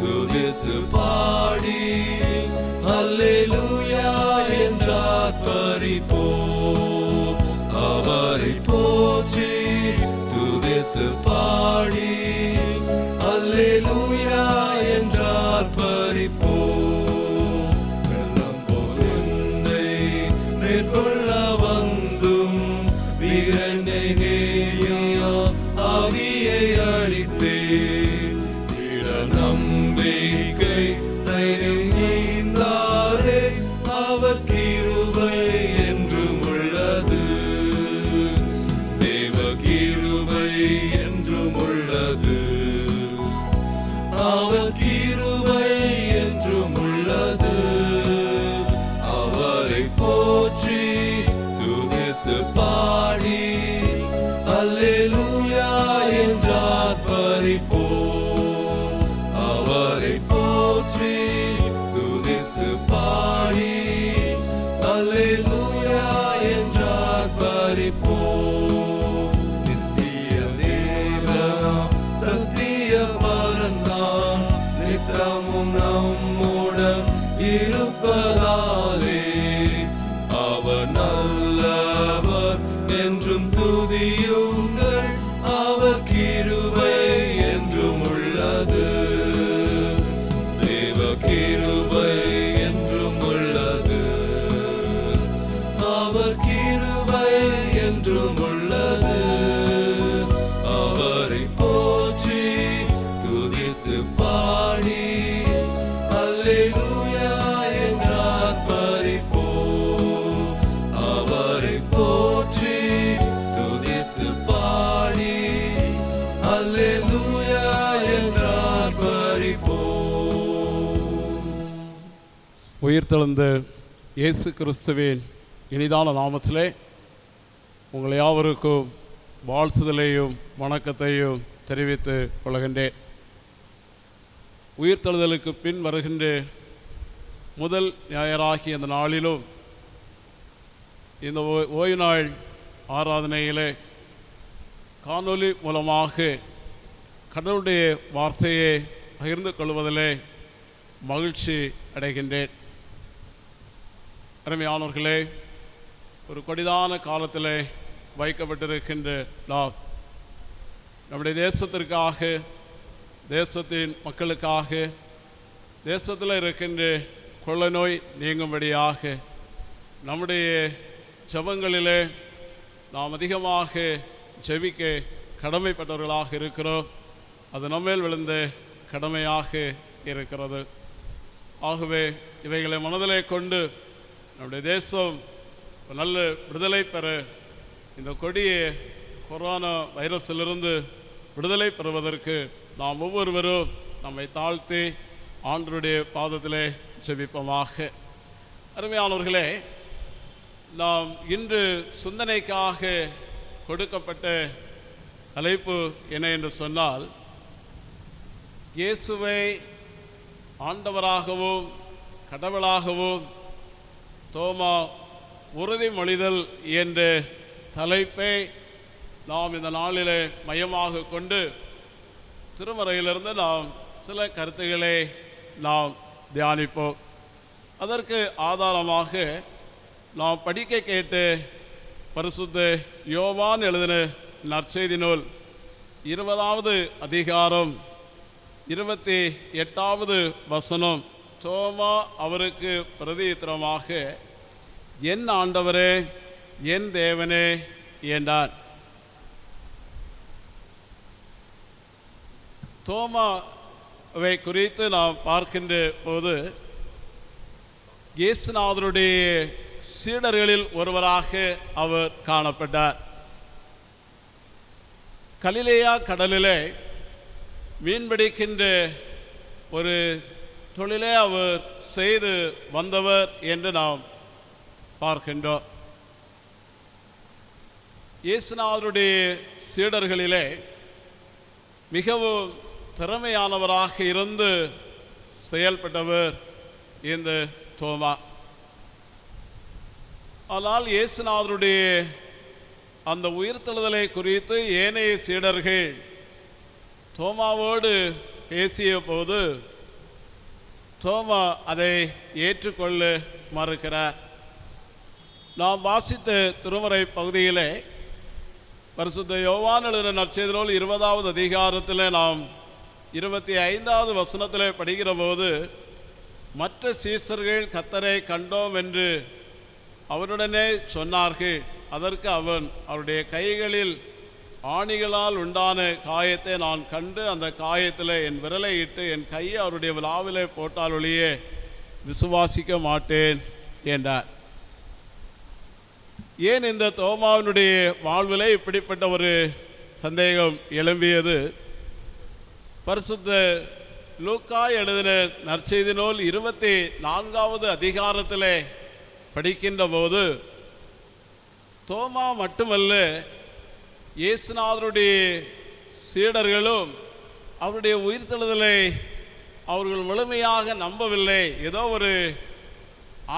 துதித்து பாடி அல்லேலூயா என்றார் பரிப்போம். அவரை போற்றி துதித்து பாடி அல்லேலூயா என்றார் பரிப்போம். வெள்ளம் போல் என்னை மேற்கொள்ள வந்தும் வீரனை ஆவியை அளித்தே. திட நம்பிக்கை தைரியம் நீந்தாரே. அவர் கிருபை என்றும் உள்ளது, தேவ கிருபை என்றும் உள்ளது, அவர் கிருபை என்றும் உள்ளது. அவரை போற்றி துதித்து பாடி அல்லேலூயா என்றார் பரிப்போம். அவரை போற்றி துதித்து பாடி அல்லேலூயா என்றார் பரிப்போம். நித்திய தேவனாம் சத்திய பரந்தான் நித்தமும் நம்முடன் இருப்பதாலே அவர் நல்லவர் என்றும் துதியுங்கள். அவர் கிருபை என்றும் உள்ளது, தேவ கிருபை என்றும் உள்ளது, அவர் கிருபை என்றும் உள்ளது. அவரை போற்றி துதித்து பாடி அல்லேலூயா என்றார் பரிப்போம். அவரை போற்றி துதித்து பாடி அல்லேலூயா என்றார் பரிப்போம். உயிர்த்தெழுந்த இயேசு கிறிஸ்துவின் இனிதான நாமத்திலே உங்கள் யாவருக்கும் வாழ்த்துதலையும் வணக்கத்தையும் தெரிவித்து கொள்கின்றேன். உயிர்த்தெழுதலுக்கு பின் வருகின்ற முதல் ஞாயிறாகிய இந்த நாளிலும் இந்த ஓய்வு நாள் ஆராதனையிலே காணொலி மூலமாக கடவுளுடைய வார்த்தையை பகிர்ந்து கொள்வதிலே மகிழ்ச்சி அடைகின்றேன். அருமையானவர்களே, ஒரு கொடிதான காலத்தில் வைக்கப்பட்டிருக்கின்ற நம்முடைய தேசத்திற்காக தேசத்தின் மக்களுக்காக, தேசத்தில் இருக்கின்ற கொள்ளை நோய் நீங்கும்படியாக நம்முடைய ஜெபங்களிலே நாம் அதிகமாக ஜெபிக்க கடமைப்பட்டவர்களாக இருக்கிறோம். அது நம்மேல் விழுந்த கடமையாக இருக்கிறது. ஆகவே இவைகளை மனதிலே கொண்டு நம்முடைய தேசம் நல்ல விடுதலை பெற, இந்த கொடிய கொரோனா வைரஸிலிருந்து விடுதலை பெறுவதற்கு நாம் ஒவ்வொருவரும் நம்மை தாழ்த்தி ஆண்டவருடைய பாதத்திலே ஜெபிப்போமாக. அருமையானவர்களே, நாம் இன்று சிந்தனைக்காக கொடுக்கப்பட்ட தலைப்பு என்ன என்று சொன்னால், இயேசுவை ஆண்டவராகவும் கடவுளாகவும் தோமா உறுதிமொழிதல் என்ற தலைப்பை நாம் இந்த நாளிலே மையமாக கொண்டு திருமறையிலிருந்து நாம் சில கருத்துக்களை நாம் தியானிப்போம். அதற்கு ஆதாரமாக நாம் படிக்க கேட்டு பரிசுத்த யோவான் எழுதின நற்செய்தி நூல் 20வது அதிகாரம் 28வது வசனம். தோமா அவருக்கு பிரதியுத்தரமாக, என் ஆண்டவரே, என் தேவனே என்றான். தோமாவை குறித்து நாம் பார்க்கின்ற போது இயேசுநாதருடைய சீடர்களில் ஒருவராக அவர் காணப்பட்டார். கலிலேயா கடலிலே மீன்பிடிக்கின்ற ஒரு தொழிலை அவர் செய்து வந்தவர் என்று நாம் பார்க்கின்றோம். இயேசுநாதருடைய சீடர்களிலே மிகவும் திறமையானவராக இருந்து செயல்பட்டவர் இந்த தோமா. ஆனால் இயேசுநாதருடைய அந்த உயிர்த்தெழுதலை குறித்து ஏனைய சீடர்கள் தோமாவோடு பேசிய போது தோமா அதை ஏற்றுக்கொள்ள மறுக்கிறார். நாம் வாசித்த திருமறை பகுதியிலே பரிசுத்த யோவான் எழுதின நற்செய்தி நூல் 20வது அதிகாரத்தில் நாம் 25வது வசனத்தில் படிக்கிற போது, மற்ற சீசர்கள் கர்த்தரை கண்டோம் என்று அவனுடனே சொன்னார்கள். அதற்கு அவன், அவருடைய கைகளில் ஆணிகளால் உண்டான காயத்தை நான் கண்டு அந்த காயத்தில் என் விரலை இட்டு என் கையை அவருடைய விலாவிலே போட்டால் ஒழியே விசுவாசிக்க மாட்டேன் என்றார். ஏன் இந்த தோமாவினுடைய வாழ்விலே இப்படிப்பட்ட ஒரு சந்தேகம் எழும்பியது? பரிசுத்த லூக்கா எழுதின நற்செய்தி நூல் 24வது அதிகாரத்திலே படிக்கின்ற போது, தோமா மட்டுமல்ல, இயேசுநாதருடைய சீடர்களும் அவருடைய உயிர்த்தெழுதலை அவர்கள் முழுமையாக நம்பவில்லை. ஏதோ ஒரு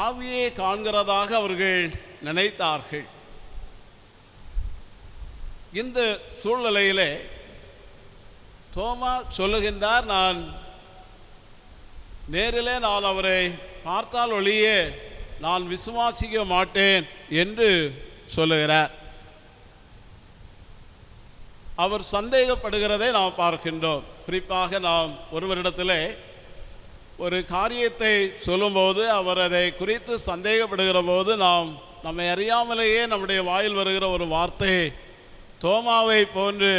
ஆவியை காண்கிறதாக அவர்கள் நினைத்தார்கள். இந்த சூழ்நிலையிலே தோமா சொல்லுகின்றார், நான் நேரிலே நான் அவரை பார்த்தால் ஒழியே நான் விசுவாசிக்க மாட்டேன் என்று சொல்லுகிறார். அவர் சந்தேகப்படுகிறதை நாம் பார்க்கின்றோம். குறிப்பாக நாம் ஒருவரிடத்தில் ஒரு காரியத்தை சொல்லும்போது அவர் அதை குறித்து சந்தேகப்படுகிற போது நம்மை அறியாமலேயே நம்முடைய வாயில் வருகிற ஒரு வார்த்தை, தோமாவை போன்று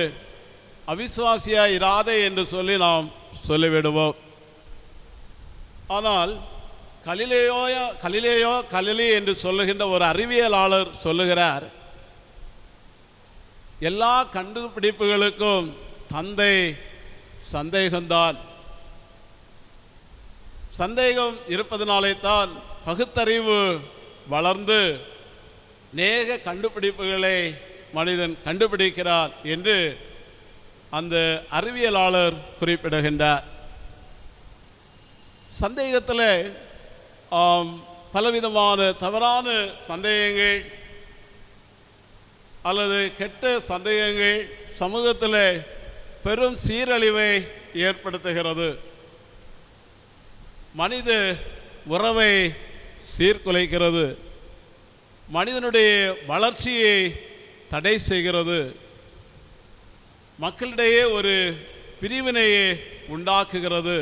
அவிசுவாசியா இராதே என்று சொல்லி நாம் சொல்லிவிடுவோம். ஆனால் கலிலேயோ என்று சொல்லுகின்ற ஒரு அறிவியலாளர் சொல்லுகிறார், எல்லா கண்டுபிடிப்புகளுக்கும் தந்தை சந்தேகம்தான். சந்தேகம் இருப்பதனாலே தான் பகுத்தறிவு வளர்ந்து நேக கண்டுபிடிப்புகளை மனிதன் கண்டுபிடிக்கிறார் என்று அந்த அறிவியலாளர் குறிப்பிடுகின்றார். சந்தேகத்தில் பலவிதமான தவறான சந்தேகங்கள் அல்லது கெட்ட சந்தேகங்கள் சமூகத்தில் பெரும் சீரழிவை ஏற்படுத்துகிறது. மனித உறவை சீர்குலைக்கிறது, மனிதனுடைய வளர்ச்சியை தடை செய்கிறது, மக்களிடையே ஒரு பிரிவினையை உண்டாக்குகிறது,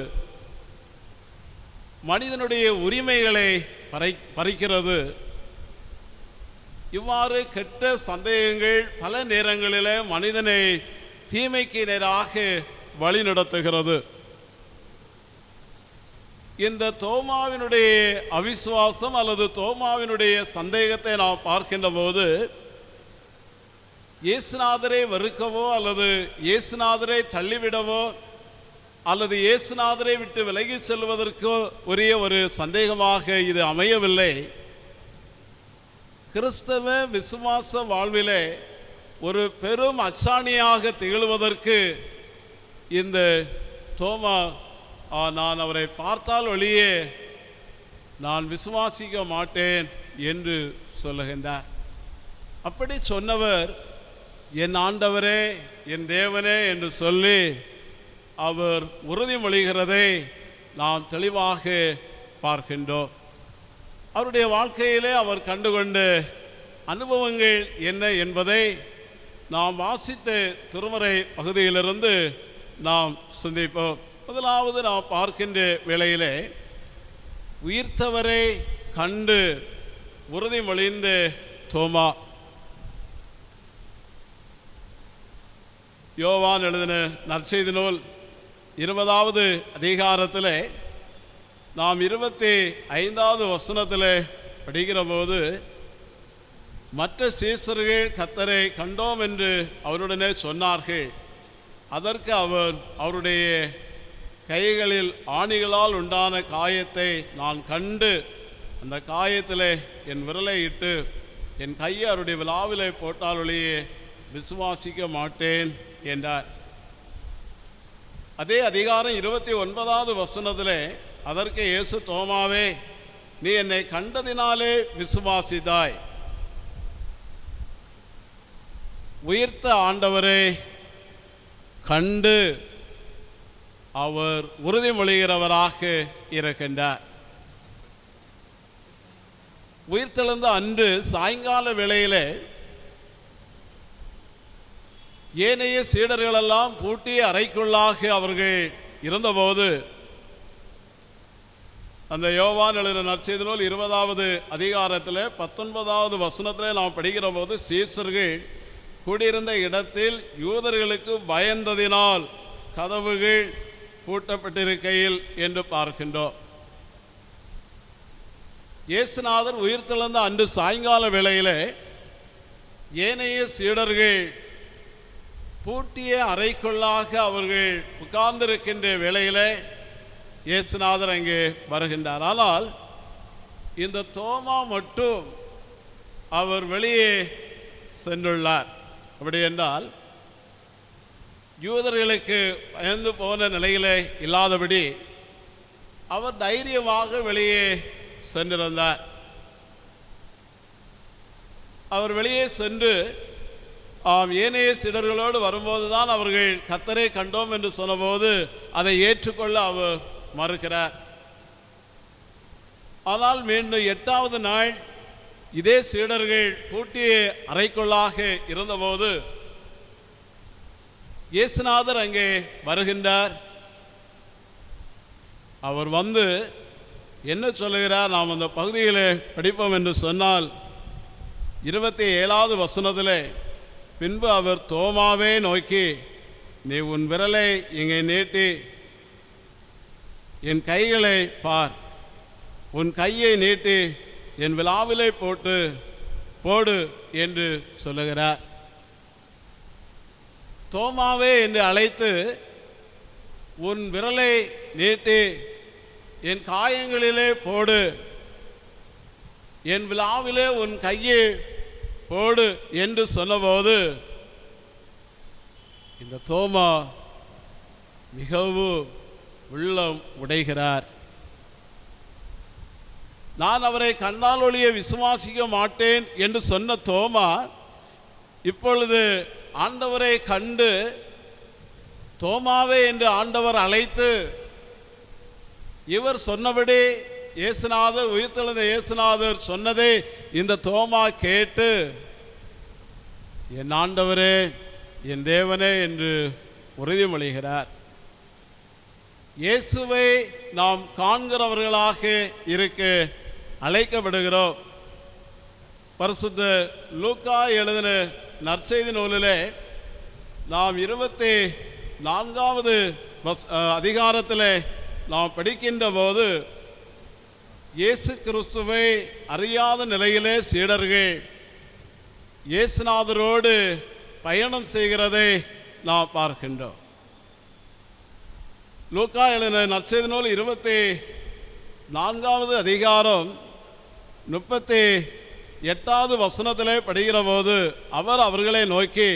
மனிதனுடைய உரிமைகளை பறிக்கிறது. இவ்வாறு கெட்ட சந்தேகங்கள் பல நேரங்களில் மனிதனை தீமைக்கு நேராக வழிநடத்துகிறது. இந்த தோமாவினுடைய அவிசுவாசம் அல்லது தோமாவினுடைய சந்தேகத்தை நாம் பார்க்கின்ற போது இயேசுநாதரை வெறுக்கவோ அல்லது இயேசுநாதரை தள்ளிவிடவோ அல்லது இயேசுநாதரை விட்டு விலகி செல்வதற்கோ உரிய ஒரு சந்தேகமாக இது அமையவில்லை. கிறிஸ்தவ விசுவாச வாழ்விலே ஒரு பெரும் அச்சாணியாக திகழ்வதற்கு இந்த தோமா நான் அவரை பார்த்தால் ஒழியே நான் விசுவாசிக்க மாட்டேன் என்று சொல்லுகின்றார். அப்படி சொன்னவர் என் ஆண்டவரே என் தேவனே என்று சொல்லி அவர் உறுதிமொழிகிறதை நாம் தெளிவாக பார்க்கின்றோம். அவருடைய வாழ்க்கையிலே அவர் கண்டுகொண்ட அனுபவங்கள் என்ன என்பதை நாம் வாசித்த திருமறை பகுதியிலிருந்து நாம் சிந்திப்போம். முதலாவது நாம் பார்க்கின்ற வேளையிலே உயிர்த்தவரை கண்டு உறுதிமொழிந்த தோமா. யோவான் எழுதின நற்செய்தி நூல் 20வது அதிகாரத்தில் நாம் 25வது வசனத்தில் படிக்கிற போது மற்ற சீசர்கள் கர்த்தரை கண்டோம் என்று அவருடனே சொன்னார்கள். அதற்கு அவர் அவருடைய கைகளில் ஆணிகளால் உண்டான காயத்தை நான் கண்டு அந்த காயத்திலே என் விரலை இட்டு என் கையை அவருடைய விலாவிலே போட்டால் ஒழியே விசுவாசிக்க மாட்டேன் என்றார். அதே அதிகாரம் 29வது வசனத்திலே அதற்கு இயேசு தோமாவே நீ என்னை கண்டதினாலே விசுவாசித்தாய், உயிர்த்த ஆண்டவரை கண்டு அவர் உறுதிமொழிகிறவராக இருக்கின்றார். உயிர்த்தெழுந்த அன்று சாயங்கால வேளையிலே ஏனைய சீடர்களெல்லாம் பூட்டிய அறைக்குள்ளாக அவர்கள் இருந்தபோது அந்த யோவான் எழுதின நற்செய்தி நூல் 20வது அதிகாரத்தில் 19வது வசனத்தில் நாம் படிக்கிற போது சீசர்கள் கூடியிருந்த இடத்தில் யூதர்களுக்கு பயந்ததினால் கதவுகள் பூட்டப்பட்டிருக்கையில் என்று பார்க்கின்றோம். இயேசுநாதர் உயிர்த்தெழுந்த அன்று சாயங்கால வேளையில் ஏனைய சீடர்கள் பூட்டிய அறைக்குள்ளாக அவர்கள் உட்கார்ந்திருக்கின்ற வேளையில் இயேசுநாதர் அங்கே வருகின்றார். ஆனால் இந்த தோமா மட்டும் அவர் வெளியே சென்றுள்ளார். அப்படி என்றால் யூதர்களுக்கு பயந்து போன நிலையிலே இல்லாதபடி அவர் தைரியமாக வெளியே சென்றிருந்தார். அவர் வெளியே சென்று ஏனைய சீடர்களோடு வரும்போது தான் அவர்கள் கர்த்தரை கண்டோம் என்று சொன்னபோது அதை ஏற்றுக்கொள்ள அவர் மறுக்கிறார். ஆனால் மீண்டும் 8வது நாள் இதே சீடர்கள் பூட்டிய அறைக்குள்ளாக இருந்தபோது இயேசுநாதர் அங்கே வருகின்றார். அவர் வந்து என்ன சொல்லுகிறார் நாம் அந்த பகுதியில் படிப்போம் என்று சொன்னால் 27வது வசனத்திலே பின்பு அவர் தோமாவே நோக்கி நீ உன் விரலை இங்கே நீட்டி என் கைகளை பார், உன் கையை நீட்டி என் விலாவிலை போடு என்று சொல்லுகிறார். தோமாவே என்று அழைத்து உன் விரலை நீட்டி என் காயங்களிலே போடு, என் விலாவிலே உன் கையை போடு என்று சொன்னபோது இந்த தோமா மிகவும் உள்ளம் உடைகிறார். நான் அவரை கண்ணால் ஒழிய விசுவாசிக்க மாட்டேன் என்று சொன்ன தோமா இப்பொழுது ஆண்டவரை கண்டு தோமாவே என்று ஆண்டவர் அழைத்து இவர் சொன்னபடி இயேசுநாதர் உயிர்த்தெழுந்த இயேசுநாதர் சொன்னதை இந்த தோமா கேட்டு என் ஆண்டவரே என் தேவனே என்று உறுதிமொழிகிறார். இயேசுவை நாம் காண்கிறவர்களாக இருக்க அழைக்கப்படுகிறோம். பரிசுத்த லூக்கா எழுதின நற்செய்தி நூலிலே நாம் 24வது அதிகாரத்தில் நாம் படிக்கின்ற போது இயேசு கிறிஸ்துவை அறியாத நிலையிலே சீடர்கள் இயேசுநாதரோடு பயணம் செய்கிறதை நாம் பார்க்கின்றோம். லூக்கா எழுதின நற்செய்தி நூல் 24வது அதிகாரம் 38வது வசனத்திலே படிக்கிற போது அவர் அவர்களை நோக்கி,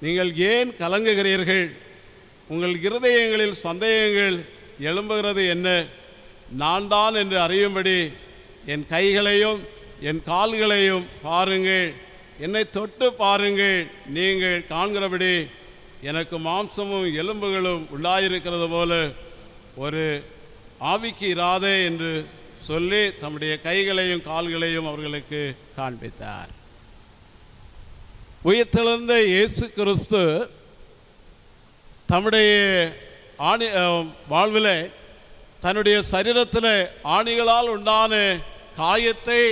நீங்கள் ஏன் கலங்குகிறீர்கள்? உங்கள் இருதயங்களில் சந்தேகங்கள் எழும்புகிறது என்ன? நான் தான் என்று அறியும்படி என் கைகளையும் என் கால்களையும் பாருங்கள், என்னை தொட்டு பாருங்கள். நீங்கள் காண்கிறபடி எனக்கு மாம்சமும் எலும்புகளும் உள்ளாயிருக்கிறது போல ஒரு ஆவிக்கு இராதே என்று சொல்லி தம்முடைய கைகளையும் கால்களையும் அவர்களுக்கு காண்பித்தார். உயிர்த்தெழுந்த இயேசு கிறிஸ்து தம்முடைய வாழ்வில் தன்னுடைய சரீரத்தில் ஆணிகளால் உண்டான காயத்தை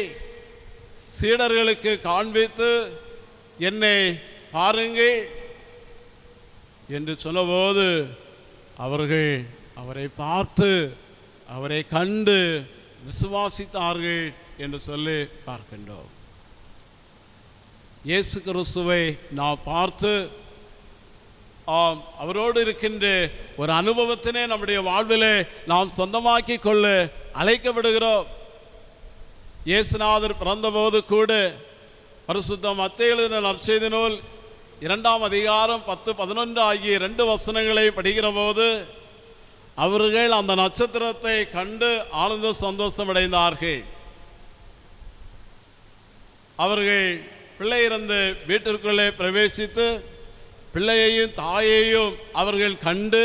சீடர்களுக்கு காண்பித்து என்னை பாருங்கள் என்று சொன்னபோது அவர்கள் அவரை பார்த்து அவரை கண்டு விசுவாசித்தார்கள் என்று சொல்லி பார்க்கின்றோம். இயேசு கிறிஸ்துவை நாம் பார்த்து அவரோடு இருக்கின்ற ஒரு அனுபவத்தினை நம்முடைய வாழ்விலே நாம் சொந்தமாக்கி கொள்ள அழைக்கப்படுகிறோம். இயேசுநாதர் பிறந்தபோது கூட பரிசுத்த மத்தேயு எழுதின நற்செய்தி நூல் 2ஆம் அதிகாரம் 10-11 ஆகிய 2 வசனங்களை படிக்கிற போது அவர்கள் அந்த நட்சத்திரத்தை கண்டு ஆனந்த சந்தோஷம் அடைந்தார்கள். அவர்கள் பிள்ளை இருந்து வீட்டிற்குள்ளே பிரவேசித்து பிள்ளையையும் தாயையும் அவர்கள் கண்டு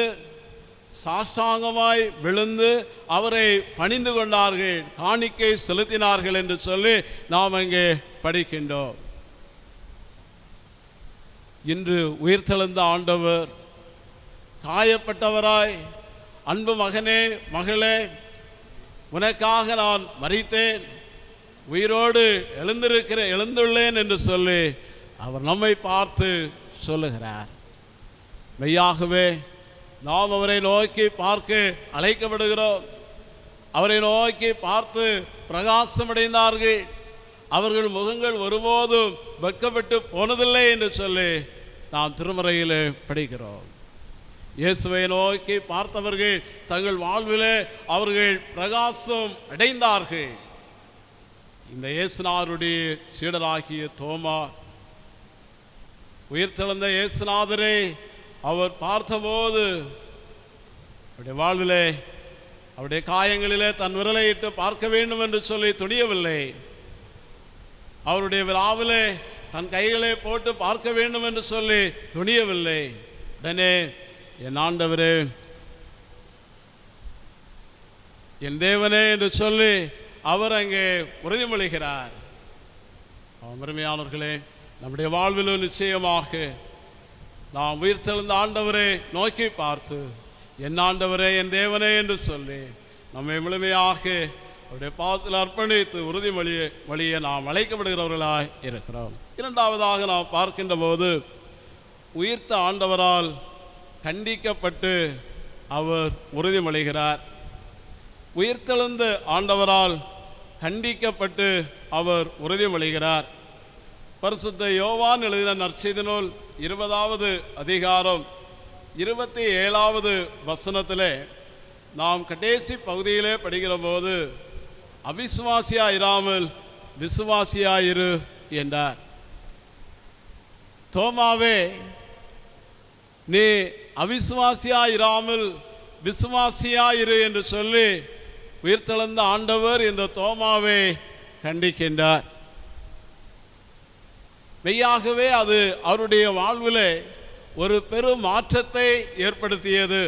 சாஷ்டாங்கமாய் விழுந்து அவரை பணிந்து கொண்டார்கள், காணிக்கை செலுத்தினார்கள் என்று சொல்லி நாம் அங்கே படிக்கின்றோம். இன்று உயிர்த்தெழுந்த ஆண்டவர் காயப்பட்டவராய், அன்பு மகனே மகளே, உனக்காக நான் மரித்தேன், உயிரோடு எழுந்துள்ளேன் என்று சொல்லி அவர் நம்மை பார்த்து சொல்லுகிறார். மெய்யாகவே நாம் அவரை நோக்கி பார்க்க அழைக்கப்படுகிறோம். அவரை நோக்கி பார்த்து பிரகாசமடைந்தார்கள். அவர்கள் முகங்கள் ஒருபோதும் வெட்கப்பட்டு போனதில்லை என்று சொல்லி நாம் திருமறையில் படிக்கிறோம். இயேசுவை நோக்கி பார்த்தவர்கள் தங்கள் வாழ்விலே அவர்கள் பிரகாசம் அடைந்தார்கள். இந்த இயேசுநாதருடைய சீடராகிய தோமா உயிர்த்தெழுந்த இயேசுநாதரை அவர் பார்த்தபோது அவருடைய வாழ்விலே அவருடைய காயங்களிலே தன் விரலை இட்டு பார்க்க வேண்டும் என்று சொல்லி துணியவில்லை. அவருடைய விழாவிலே தன் கைகளை போட்டு பார்க்க வேண்டும் என்று சொல்லி துணியவில்லை. உடனே என் ஆண்டவரே, என் தேவனே என்று சொல்லி அவர் அங்கே உறுதிமொழிகிறார். அருமையானவர்களே, நம்முடைய வாழ்விலும் நிச்சயமாக நாம் உயிர்த்தெழுந்த ஆண்டவரை நோக்கி பார்த்து என் ஆண்டவரே என் தேவனே என்று சொல்லி நம்மை முழுமையாக அவருடைய பாதத்தில் அர்ப்பணித்து உறுதிமொழியை நாம் அழைக்கப்படுகிறவர்களாய் இருக்கிறோம். இரண்டாவதாக நாம் பார்க்கின்ற போது உயிர்த்த ஆண்டவரால் கண்டிக்கப்பட்டு அவர் உறுதிமொழிகிறார். உயிர்த்தெழுந்த ஆண்டவரால் கண்டிக்கப்பட்டு அவர் உறுதிமொழிகிறார். பரிசுத்த யோவான் எழுதின நற்செய்தி நூல் 20வது அதிகாரம் 27வது வசனத்திலே நாம் கடைசி பகுதியிலே படிக்கிற போது அவிசுவாசியாயிராமல் விசுவாசியாயிரு என்றார். தோமாவே, நீ அவிசுவாசியாயிராமல் விசுவாசியாயிரு என்று சொல்லி உயிர்த்தெழுந்த ஆண்டவர் இந்த தோமாவை கண்டிக்கின்றார். மெய்யாகவே அது அவருடைய வாழ்விலே ஒரு பெரும் மாற்றத்தை ஏற்படுத்தியது.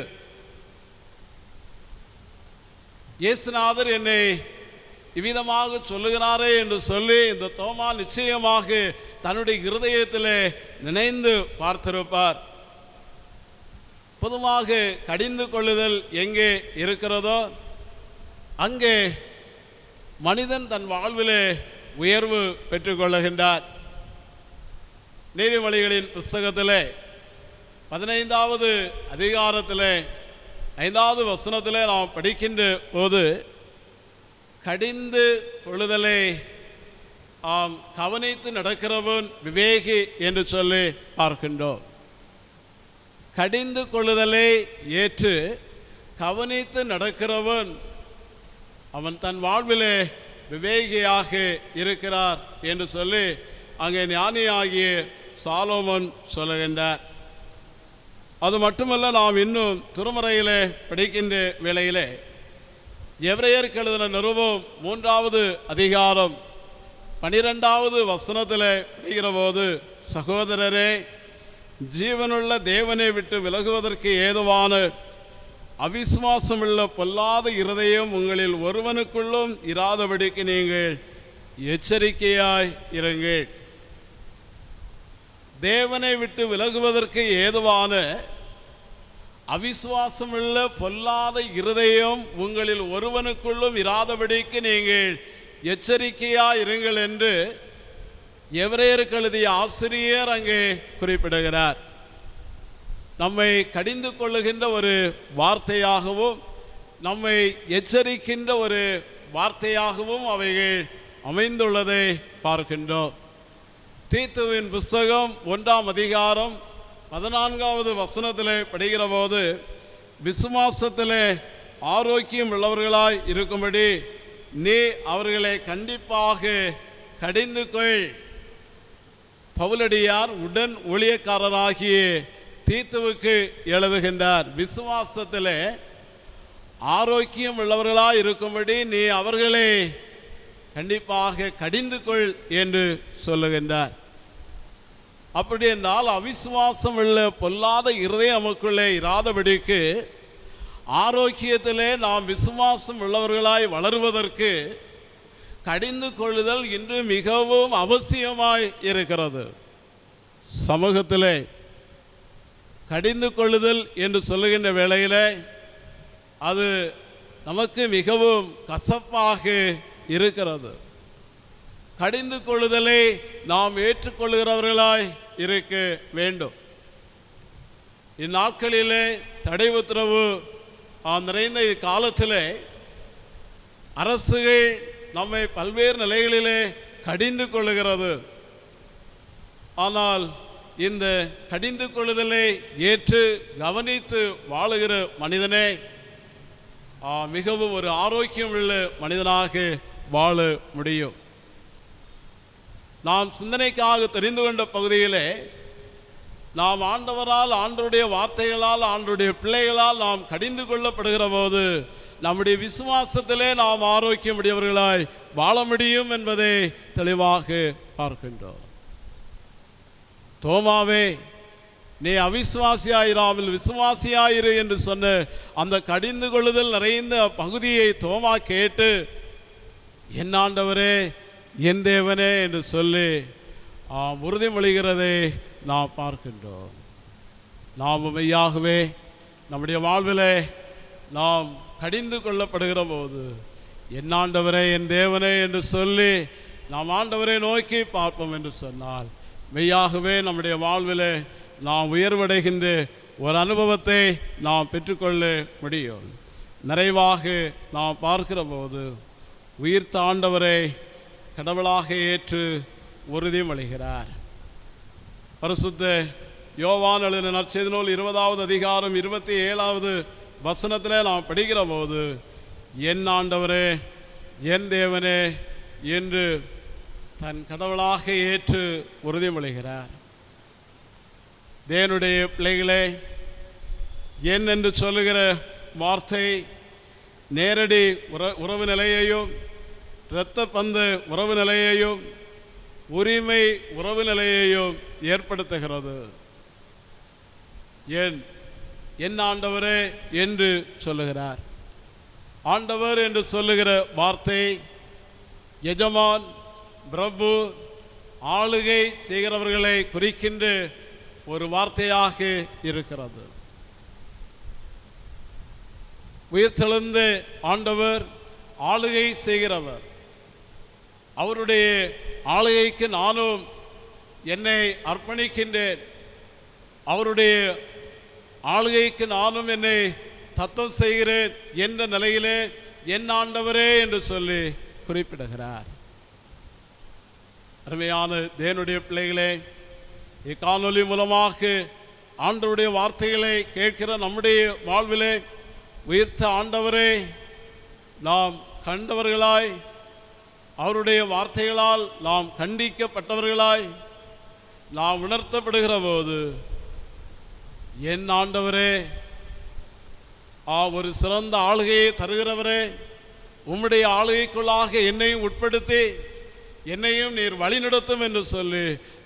இயேசுநாதர் என்னை இவ்விதமாக சொல்லுகிறாரே என்று சொல்லி இந்த தோமா நிச்சயமாக தன்னுடைய இருதயத்திலே நினைந்து பார்த்திருப்பார். பொதுவாக கடிந்து கொள்ளுதல் எங்கே இருக்கிறதோ அங்கே மனிதன் தன் வாழ்விலே உயர்வு பெற்றுக்கொள்ளுகின்றார். நீதிமொழிகளின் புஸ்தகத்திலே 15வது அதிகாரத்திலே 5வது வசனத்திலே நாம் படிக்கின்ற போது கடிந்து கொள்ளுதலை கவனித்து நடக்கிறவன் விவேகி என்று சொல்லி பார்க்கின்றோம். கடிந்து கொள்ளுதலை ஏற்று கவனித்து நடக்கிறவன் அவன் தன் வாழ்விலே விவேகியாக இருக்கிறார் என்று சொல்லி அங்கே ஞானியாகிய சாலோமன் சொல்லுகின்றார். அது மட்டுமல்ல, நாம் இன்னும் திருமறையிலே படிக்கின்ற வேளையிலே எபிரேயருக்கு எழுதின நிருபம் 3வது அதிகாரம் 12வது வசனத்தில் படிக்கிற போது, சகோதரரே, ஜீவனுள்ள தேவனை விட்டு விலகுவதற்கு ஏதுவான அவிசுவாசமுள்ள பொல்லாத இருதயம் உங்களில் ஒருவனுக்குள்ளும் இராதபடிக்கு நீங்கள் எச்சரிக்கையாய் இருங்கள். தேவனை விட்டு விலகுவதற்கு ஏதுவான அவிசுவாசமுள்ள பொல்லாத இருதயம் உங்களில் ஒருவனுக்குள்ளும் இராதபடிக்கு நீங்கள் எச்சரிக்கையாய் இருங்கள் என்று எபிரேயருக்கு எழுதிய ஆசிரியர் அங்கே குறிப்பிடுகிறார். நம்மை கடிந்து கொள்ளுகின்ற ஒரு வார்த்தையாகவும் நம்மை எச்சரிக்கின்ற ஒரு வார்த்தையாகவும் அவைகள் அமைந்துள்ளதை பார்க்கின்றோம். தீத்துவின் புஸ்தகம் 1ஆம் அதிகாரம் 14வது வசனத்திலே படிக்கிற போது, விசுவாசத்திலே ஆரோக்கியம் உள்ளவர்களாய் இருக்கும்படி நீ அவர்களை கண்டிப்பாக கடிந்து கொள். பவுலடியார் உடன் ஊழியக்காரராகிய தீத்துவுக்கு எழுதுகின்றார். விசுவாசத்திலே ஆரோக்கியம் உள்ளவர்களாய் இருக்கும்படி நீ அவர்களை கண்டிப்பாக கடிந்து கொள் என்று சொல்லுகின்றார். அப்படி என்றால் அவிசுவாசம் உள்ள பொல்லாத இருதயம் நமக்குள்ளே இராதபடிக்கு ஆரோக்கியத்திலே நாம் விசுவாசம் உள்ளவர்களாய் வளருவதற்கு கடிந்து கொள்ளுதல் இன்று மிகவும் அவசியமாய் இருக்கிறது. சமூகத்திலே கடிந்து கொள்ளுதல் என்று சொல்லுகின்ற வேளையிலே அது நமக்கு மிகவும் கசப்பாக இருக்கிறது. கடிந்து கொள்ளுதலை நாம் ஏற்றுக்கொள்கிறவர்களாய் இருக்க வேண்டும். இந்நாட்களிலே தடை உத்தரவு நிறைந்த காலத்திலே அரசுகள் நம்மை பல்வேறு நிலைகளிலே கடிந்து கொள்ளுகிறது. ஆனால் இந்த கடிந்து கொள்ளுதலை ஏற்று கவனித்து வாழுகிற மனிதனே மிகவும் ஒரு ஆரோக்கியம் உள்ள மனிதனாக வாழ முடியும். நாம் சிந்தனைக்காக தெரிந்து கொண்ட பகுதியிலே நாம் ஆண்டவரால், ஆண்டவருடைய வார்த்தைகளால், ஆண்டவருடைய பிள்ளைகளால் நாம் கடிந்து கொள்ளப்படுகிற போது நம்முடைய விசுவாசத்திலே நாம் ஆரோக்கியம் உடையவர்களாய் வாழ முடியும் என்பதை தெளிவாக பார்க்கின்றோம். தோமாவே, நீ அவிசுவாசியாயிராமல் விசுவாசியாயிரு என்று சொன்ன அந்த கடிந்து கொள்ளுதல் நிறைந்த பகுதியை தோமா கேட்டு, என் ஆண்டவரே, என் தேவனே என்று சொல்லி உறுதிமொழிகிறதை நாம் பார்க்கின்றோம். நாம் மெய்யாகவே நம்முடைய வாழ்விலே நாம் கடிந்து கொள்ளப்படுகிற போது என் ஆண்டவரே, என் தேவனே என்று சொல்லி நாம் ஆண்டவரை நோக்கி பார்ப்போம் என்று சொன்னால் மெய்யாகவே நம்முடைய வாழ்விலே நாம் உயர்வடைகின்ற ஒரு அனுபவத்தை நாம் பெற்றுக்கொள்ள முடியும். நிறைவாக நாம் பார்க்கிற போது உயிர்த்த ஆண்டவரை கடவுளாக ஏற்று உறுதிமொழிகிறார். பரிசுத்த யோவான் எழுதின நற்செய்தி நூல் 20வது அதிகாரம் 27வது வசனத்திலே நாம் படிக்கிற போது, என் ஆண்டவரே, என் தேவனே என்று தன் கடவுளாக ஏற்று உறுதிமொழிகிறார். தேவனுடைய பிள்ளைகளே, என் என்று சொல்லுகிற வார்த்தை நேரடி உறவு நிலையையும், இரத்த பந்து உறவு நிலையையும், உரிமை உறவு நிலையையும் ஏற்படுத்துகிறது. என் ஆண்டவரே என்று சொல்லுகிறார். ஆண்டவர் என்று சொல்லுகிற வார்த்தை எஜமான், பிரபு, ஆளுகை செய்கிறவர்களை குறிக்கின்ற ஒரு வார்த்தையாக இருக்கிறது. உயிர்த்தெழுந்த ஆண்டவர் ஆளுகை செய்கிறவர். அவருடைய ஆளுகைக்கு நானும் என்னை அர்ப்பணிக்கின்றேன். அவருடைய ஆளுகைக்கு நானும் என்னை தத்தம் செய்கிறேன் என்ற நிலையிலே என் ஆண்டவரே என்று சொல்லி குறிப்பிடுகிறார். அருமையான தேவனுடைய பிள்ளைகளே, இக்காணொலி மூலமாக ஆண்டவருடைய வார்த்தைகளை கேட்கிற நம்முடைய வாழ்விலே உயிர்த்த ஆண்டவரே நாம் கண்டவர்களாய், அவருடைய வார்த்தைகளால் நாம் கண்டிக்கப்பட்டவர்களாய் நாம் உணர்த்தப்படுகிற போது, என் ஆண்டவரே, ஒரு சிறந்த ஆளுகையை தருகிறவரே, உம்முடைய ஆளுகைக்குள்ளாக என்னையும் உட்படுத்தி என்னையும் நீர் வழிநடத்தும் என்று சொல்லி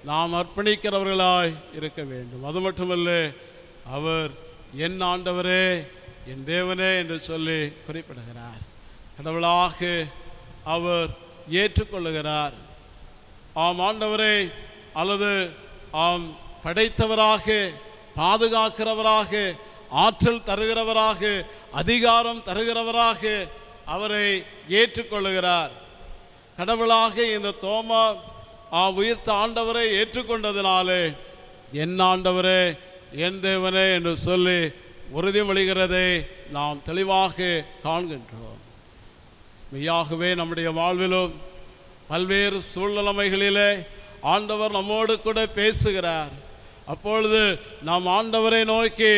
நாம் அர்ப்பணிக்கிறவர்களாய் இருக்க வேண்டும். அது மட்டுமல்ல, அவர் என் ஆண்டவரே, என் தேவனே என்று சொல்லி குறிப்பிடுகிறார். கடவுளாக அவர் ஏற்றுக்கொள்ளுகிறார். ஆம் ஆண்டவரே, அல்லது ஆம் படைத்தவராக, பாதுகாக்கிறவராக, ஆற்றல் தருகிறவராக, அதிகாரம் தருகிறவராக அவரை ஏற்றுக்கொள்ளுகிறார். கடவுளாக இந்த தோமா உயிர்த்த ஆண்டவரை ஏற்றுக்கொண்டதினாலே என் ஆண்டவரே, என் தேவனே என்று சொல்லி உறுதிமொழிகிறதை நாம் தெளிவாக காண்கின்றோம். மெய்யாகவே நம்முடைய வாழ்விலும் பல்வேறு சூழ்நிலைகளிலே ஆண்டவர் நம்மோடு கூட பேசுகிறார். அப்பொழுது நாம் ஆண்டவரை நோக்கி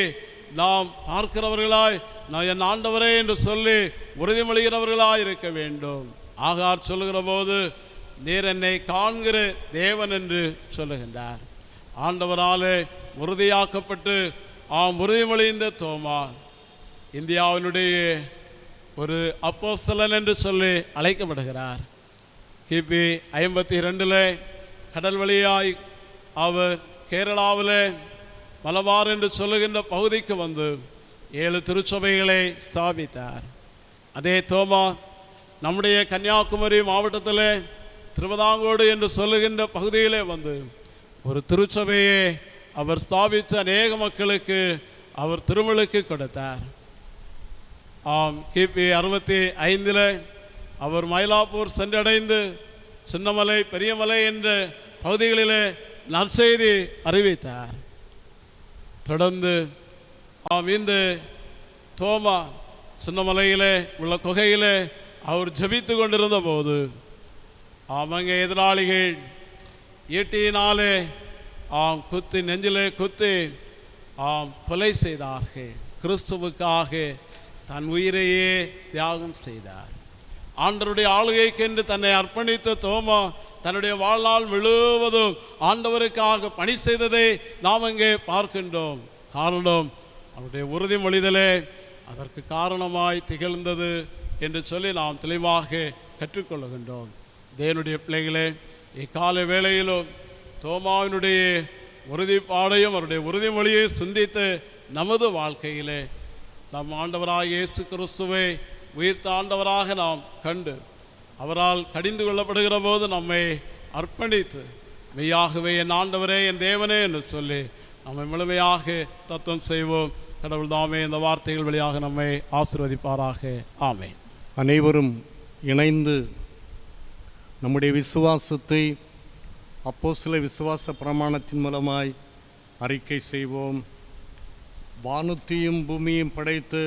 நாம் பார்க்கிறவர்களாய், நான் என் ஆண்டவரே என்று சொல்லி உறுதிமொழிகிறவர்களாய் இருக்க வேண்டும். ஆகார் சொல்லுகிற போது, நீர் என்னை காண்கிற தேவன் என்று சொல்லுகின்றார். ஆண்டவராலே உறுதியாக்கப்பட்டு உறுதிமொழிந்த தோமா இந்தியாவினுடைய ஒரு அப்போஸ்தலன் என்று சொல்லி அழைக்கப்படுகிறார். கிபி 52 கடல் வழியாய் அவர் கேரளாவில் மலபார் என்று சொல்லுகின்ற பகுதிக்கு வந்து 7 திருச்சபைகளை ஸ்தாபித்தார். அதே தோமா நம்முடைய கன்னியாகுமரி மாவட்டத்தில் திருவிதாங்கோடு என்று சொல்லுகின்ற பகுதியிலே வந்து ஒரு திருச்சபையை அவர் ஸ்தாபித்து அநேக மக்களுக்கு அவர் திருமுழுக்கு கொடுத்தார். கிபி 65 அவர் மயிலாப்பூர் சென்றடைந்து சின்னமலை, பெரியமலை என்ற பகுதிகளிலே நற்செய்தி அறிவித்தார். தொடர்ந்து இந்த தோமா சின்னமலையிலே உள்ள குகையிலே அவர் ஜபித்து கொண்டிருந்த போது அங்கே எதிராளிகள் ஈட்டியினாலே குத்தி, நெஞ்சிலே குத்தி கொலை செய்தார்கள். கிறிஸ்துவுக்காக தன் உயிரையே தியாகம் செய்தார். ஆண்டவருடைய ஆளுகைக்கென்று தன்னை அர்ப்பணித்த தோமா தன்னுடைய வாழ்நாள் முழுவதும் ஆண்டவருக்காக பணி செய்ததை நாம் இங்கே பார்க்கின்றோம். காரணம், அவருடைய உறுதிமொழிதலே அதற்கு காரணமாய் திகழ்ந்தது என்று சொல்லி நாம் தெளிவாக கற்றுக்கொள்ளுகின்றோம். தேவனுடைய பிள்ளைகளே, இக்கால வேளையிலும் தோமாவினுடைய உறுதிப்பாடையும் அவருடைய உறுதிமொழியை சிந்தித்து நமது வாழ்க்கையிலே நம் ஆண்டவராக இயேசு கிறிஸ்துவை உயிர்த்த ஆண்டவராக நாம் கண்டு அவரால் கடிந்து கொள்ளப்படுகிற போது நம்மை அர்ப்பணித்து மெய்யாகவே என் ஆண்டவரே, என் தேவனே என்று சொல்லி நம்மை முழுமையாக தத்துவம் செய்வோம். கடவுள் தாமே இந்த வார்த்தைகள் வழியாக நம்மை ஆசீர்வதிப்பாராக. ஆமென். அனைவரும் இணைந்து நம்முடைய விசுவாசத்தை அப்போஸ்தல விசுவாச பிரமாணத்தின் மூலமாய் அறிக்கை செய்வோம். வானத்தையும் பூமியும் படைத்து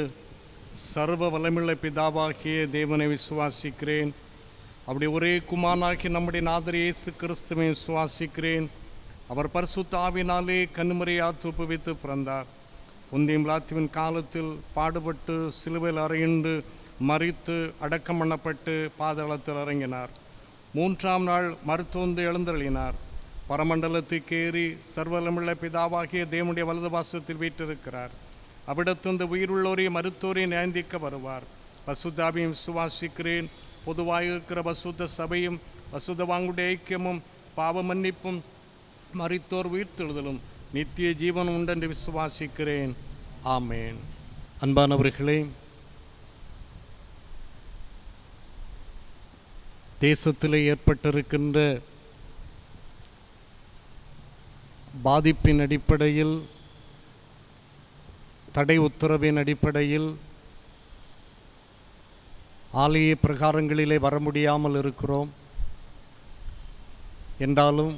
சர்வ வல்லமையுள்ள பிதாவாகிய தேவனை விசுவாசிக்கிறேன். அப்படி ஒரே குமாரனாகிய நம்முடைய நாதர் இயேசு கிறிஸ்துவை விசுவாசிக்கிறேன். அவர் பரிசுத்த ஆவியினாலே கன்னிமரியால் தூப்புவித்து பிறந்தார். பொந்தியும் பிலாத்துவின் காலத்தில் பாடுபட்டு சிலுவையில் அறையுண்டு மரித்து அடக்கம் பண்ணப்பட்டு பாதாளத்தில் இறங்கினார். 3ஆம் நாள் மருத்துவந்து எழுந்தருளினார். பரமண்டலத்துக்கு ஏறி சர்வலமுள்ள பிதாவாகிய தேவனுடைய வலது பாசத்தில் வீற்றிருக்கிறார். அவ்விடத்திலிருந்து உயிருள்ளோரையும் மருத்துவரையும் நியாயந்திக்க வருவார். பசுத்தாவையும் விசுவாசிக்கிறேன். பொதுவாக இருக்கிற பசுத்த சபையும் பசுத்த வாங்குடைய ஐக்கியமும் பாவ மன்னிப்பும் மரித்தோர் உயிர்த்தெழுதலும் நித்திய ஜீவன் உண்டென்று விசுவாசிக்கிறேன். ஆமேன். அன்பானவர்களே, தேசத்தில் ஏற்பட்டிருக்கின்ற பாதிப்பின் அடிப்படையில், தடை உத்தரவின் அடிப்படையில் ஆலய பிரகாரங்களிலே வர முடியாமல் இருக்கிறோம். என்றாலும்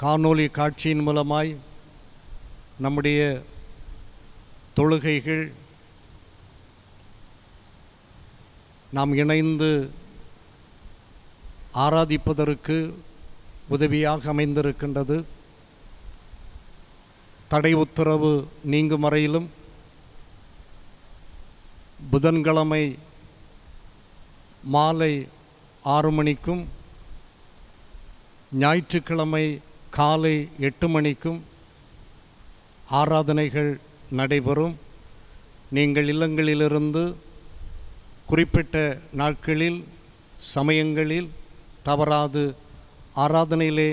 காணொளி காட்சியின் மூலமாய் நம்முடைய தொழுகைகள் நாம் இணைந்து ஆராதிப்பதற்கு உதவியாக அமைந்திருக்கின்றது. தடை உத்தரவு நீங்கும் வரையிலும் புதன்கிழமை மாலை 6 மணிக்கும் ஞாயிற்றுக்கிழமை காலை 8 மணிக்கும் ஆராதனைகள் நடைபெறும். நீங்கள் இல்லங்களிலிருந்து குறிப்பிட்ட நாட்களில் சமயங்களில் தவறாது ஆராதனையிலே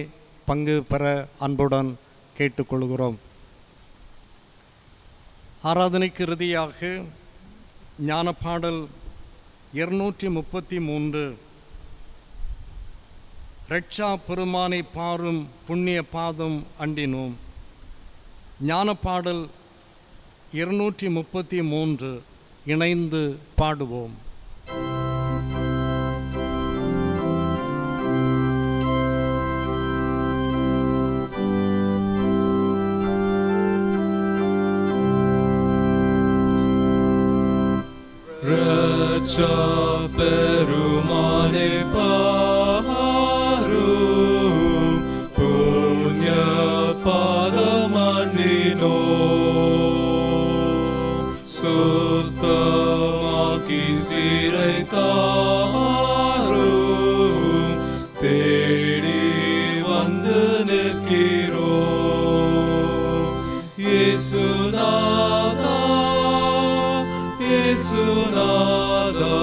பங்கு பெற அன்புடன் கேட்டுக்கொள்கிறோம். ஆராதனைக்கு இறுதியாக ஞானப்பாடல் 233 ரட்சா பெருமானை பாரும் புண்ணிய பாதம் அண்டினோம். ஞானப்பாடல் 233 இணைந்து பாடுவோம். ரட்சா பெருமானை பாரும் புண்ணிய பாதமண்டினோம். சுத்தமாக்கி சீரை தாரும் தேடி வந்து நிற்கிறோம். இயேசுநாதா இயேசுநாதா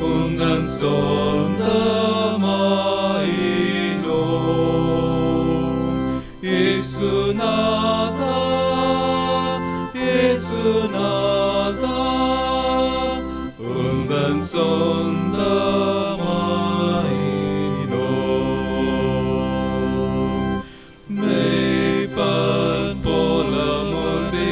உந்தன் சொந்தமாயினோம். இயேசுநாதா இயேசுநாதா உந்தன் சொந்தமாயினோம். மேய்ப்பன் போல முந்தி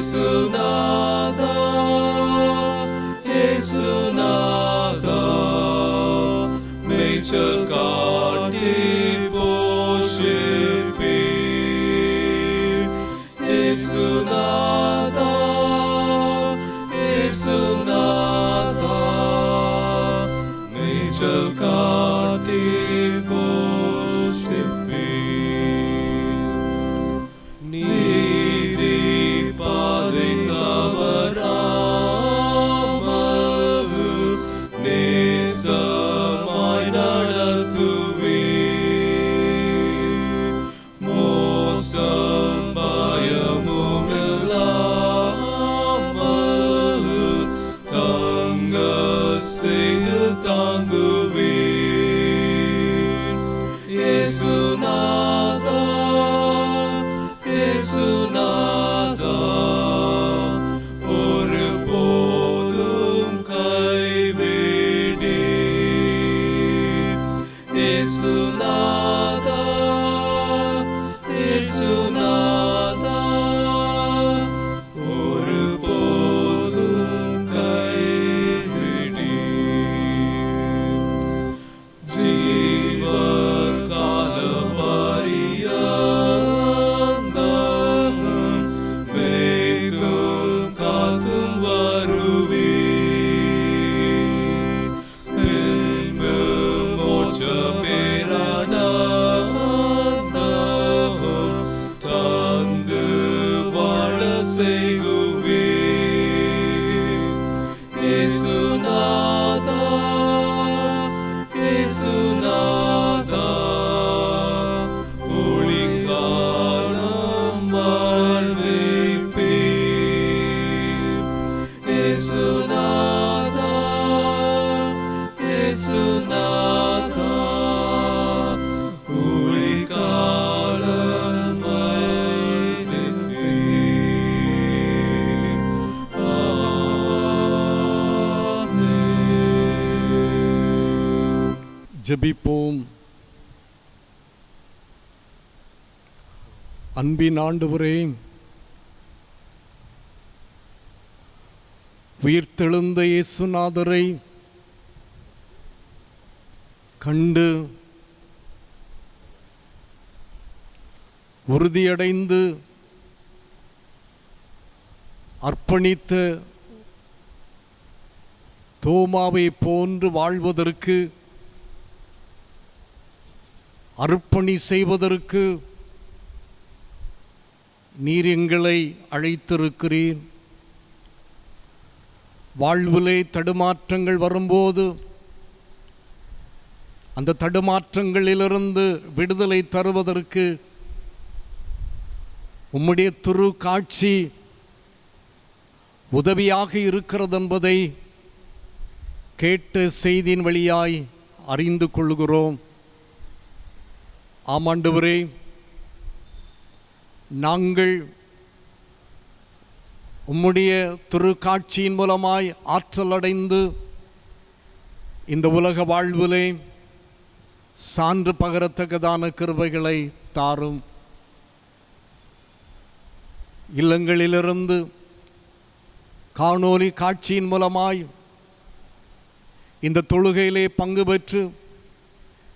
இயேசுநாதா இயேசுநாதா மேய்ச்சல் காட்டி போஷிப்பீர். இயேசுநாதா இயேசுநாதா மேய்ச்சல் காட்டி போஷிப்பீர். நீதி பாதை தவறாமல் நேசமாய் நடத்துவீர். மோசம் பயமும் இல்லாமல் தங்க செய்து தாங்குவீர். இயேசுநாதா இயேசுநாதா ஒரு போதும் கைவிடீர். இயேசுநாதா இயேசுநாதா ஒரு போதும் கைவிடீர். ஜீவகால பரியந்தம் மேய்த்தும் காத்தும் வருவீர். பின்பு மோட்ச பேரானந்தம் தந்து வாழ செய்குவீர். இயேசுநாதா இயேசுநாதா ஒளிக்காலம் வாழ்விப்பீர். இயேசுநாதா இயேசுநாதா ஒளிக்காலம் ஜெபிப்போம். அன்பின் ஆண்டவரே, உயிர்த்தெழுந்த இயேசுநாதரை கண்டு உறுதியடைந்து அர்ப்பணித்த தோமாவை போன்று வாழ்வதற்கு, அர்ப்பணி செய்வதற்கு நீர் எங்களை அழைத்திருக்கிறீர். வாழ்விலே தடுமாற்றங்கள் வரும்போது அந்த தடுமாற்றங்களிலிருந்து விடுதலை தருவதற்கு உம்முடைய திரு காட்சி உதவியாக இருக்கிறது என்பதை கேட்ட செய்தியின் வழியாய் அறிந்து கொள்கிறோம். ஆமாண்டவரே, நாங்கள் உம்முடைய திருக்காட்சியின் மூலமாய் ஆற்றல் அடைந்து இந்த உலக வாழ்விலே சான்று பகரத்தக்கதான கிருபைகளை தாரும். இல்லங்களிலிருந்து காணொலி காட்சியின் மூலமாய் இந்த தொழுகையிலே பங்கு பெற்று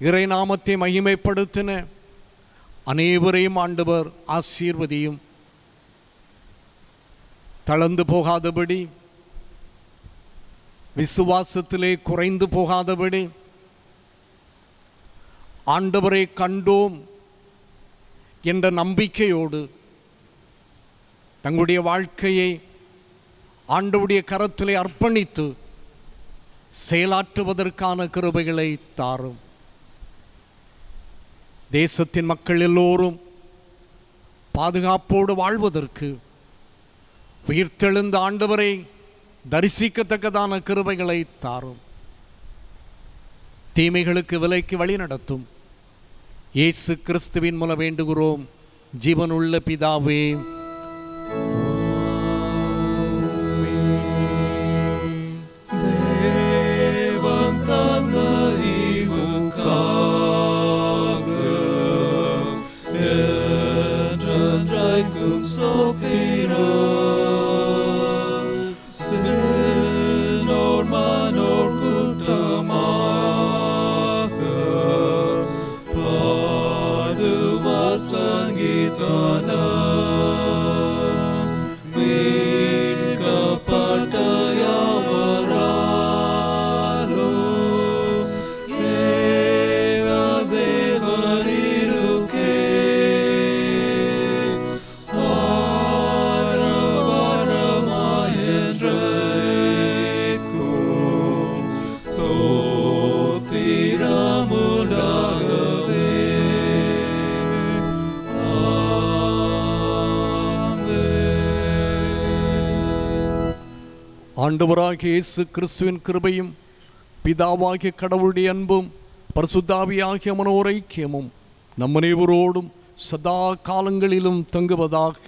இறைநாமத்தை மகிமைப்படுத்தின அனைவரையும் ஆண்டவர் ஆசீர்வதியும். தளர்ந்து போகாதபடி, விசுவாசத்திலே குறைந்து போகாதபடி, ஆண்டவரை கண்டோம் என்ற நம்பிக்கையோடு தங்களுடைய வாழ்க்கையை ஆண்டவருடைய கரத்திலே அர்ப்பணித்து செயலாற்றுவதற்கான கிருபைகளை தாரும். தேசத்தின் மக்கள் எல்லோரும் பாதுகாப்போடு வாழ்வதற்கு உயிர்த்தெழுந்த ஆண்டவரை தரிசிக்கத்தக்கதான கிருபைகளை தாரும். தீமைகளுக்கு விலைக்கு வழி நடத்தும். இயேசு கிறிஸ்துவின் மூலம் வேண்டுகிறோம் ஜீவனுள்ள பிதாவே. ஆண்டவராகிய இயேசு கிறிஸ்துவின் கிருபையும் பிதாவாகிய கடவுளுடைய அன்பும் பரிசுத்தாவியாகிய மனோரைக்கியமும் நம் அனைவரோடும் சதா காலங்களிலும் தங்குவதாக.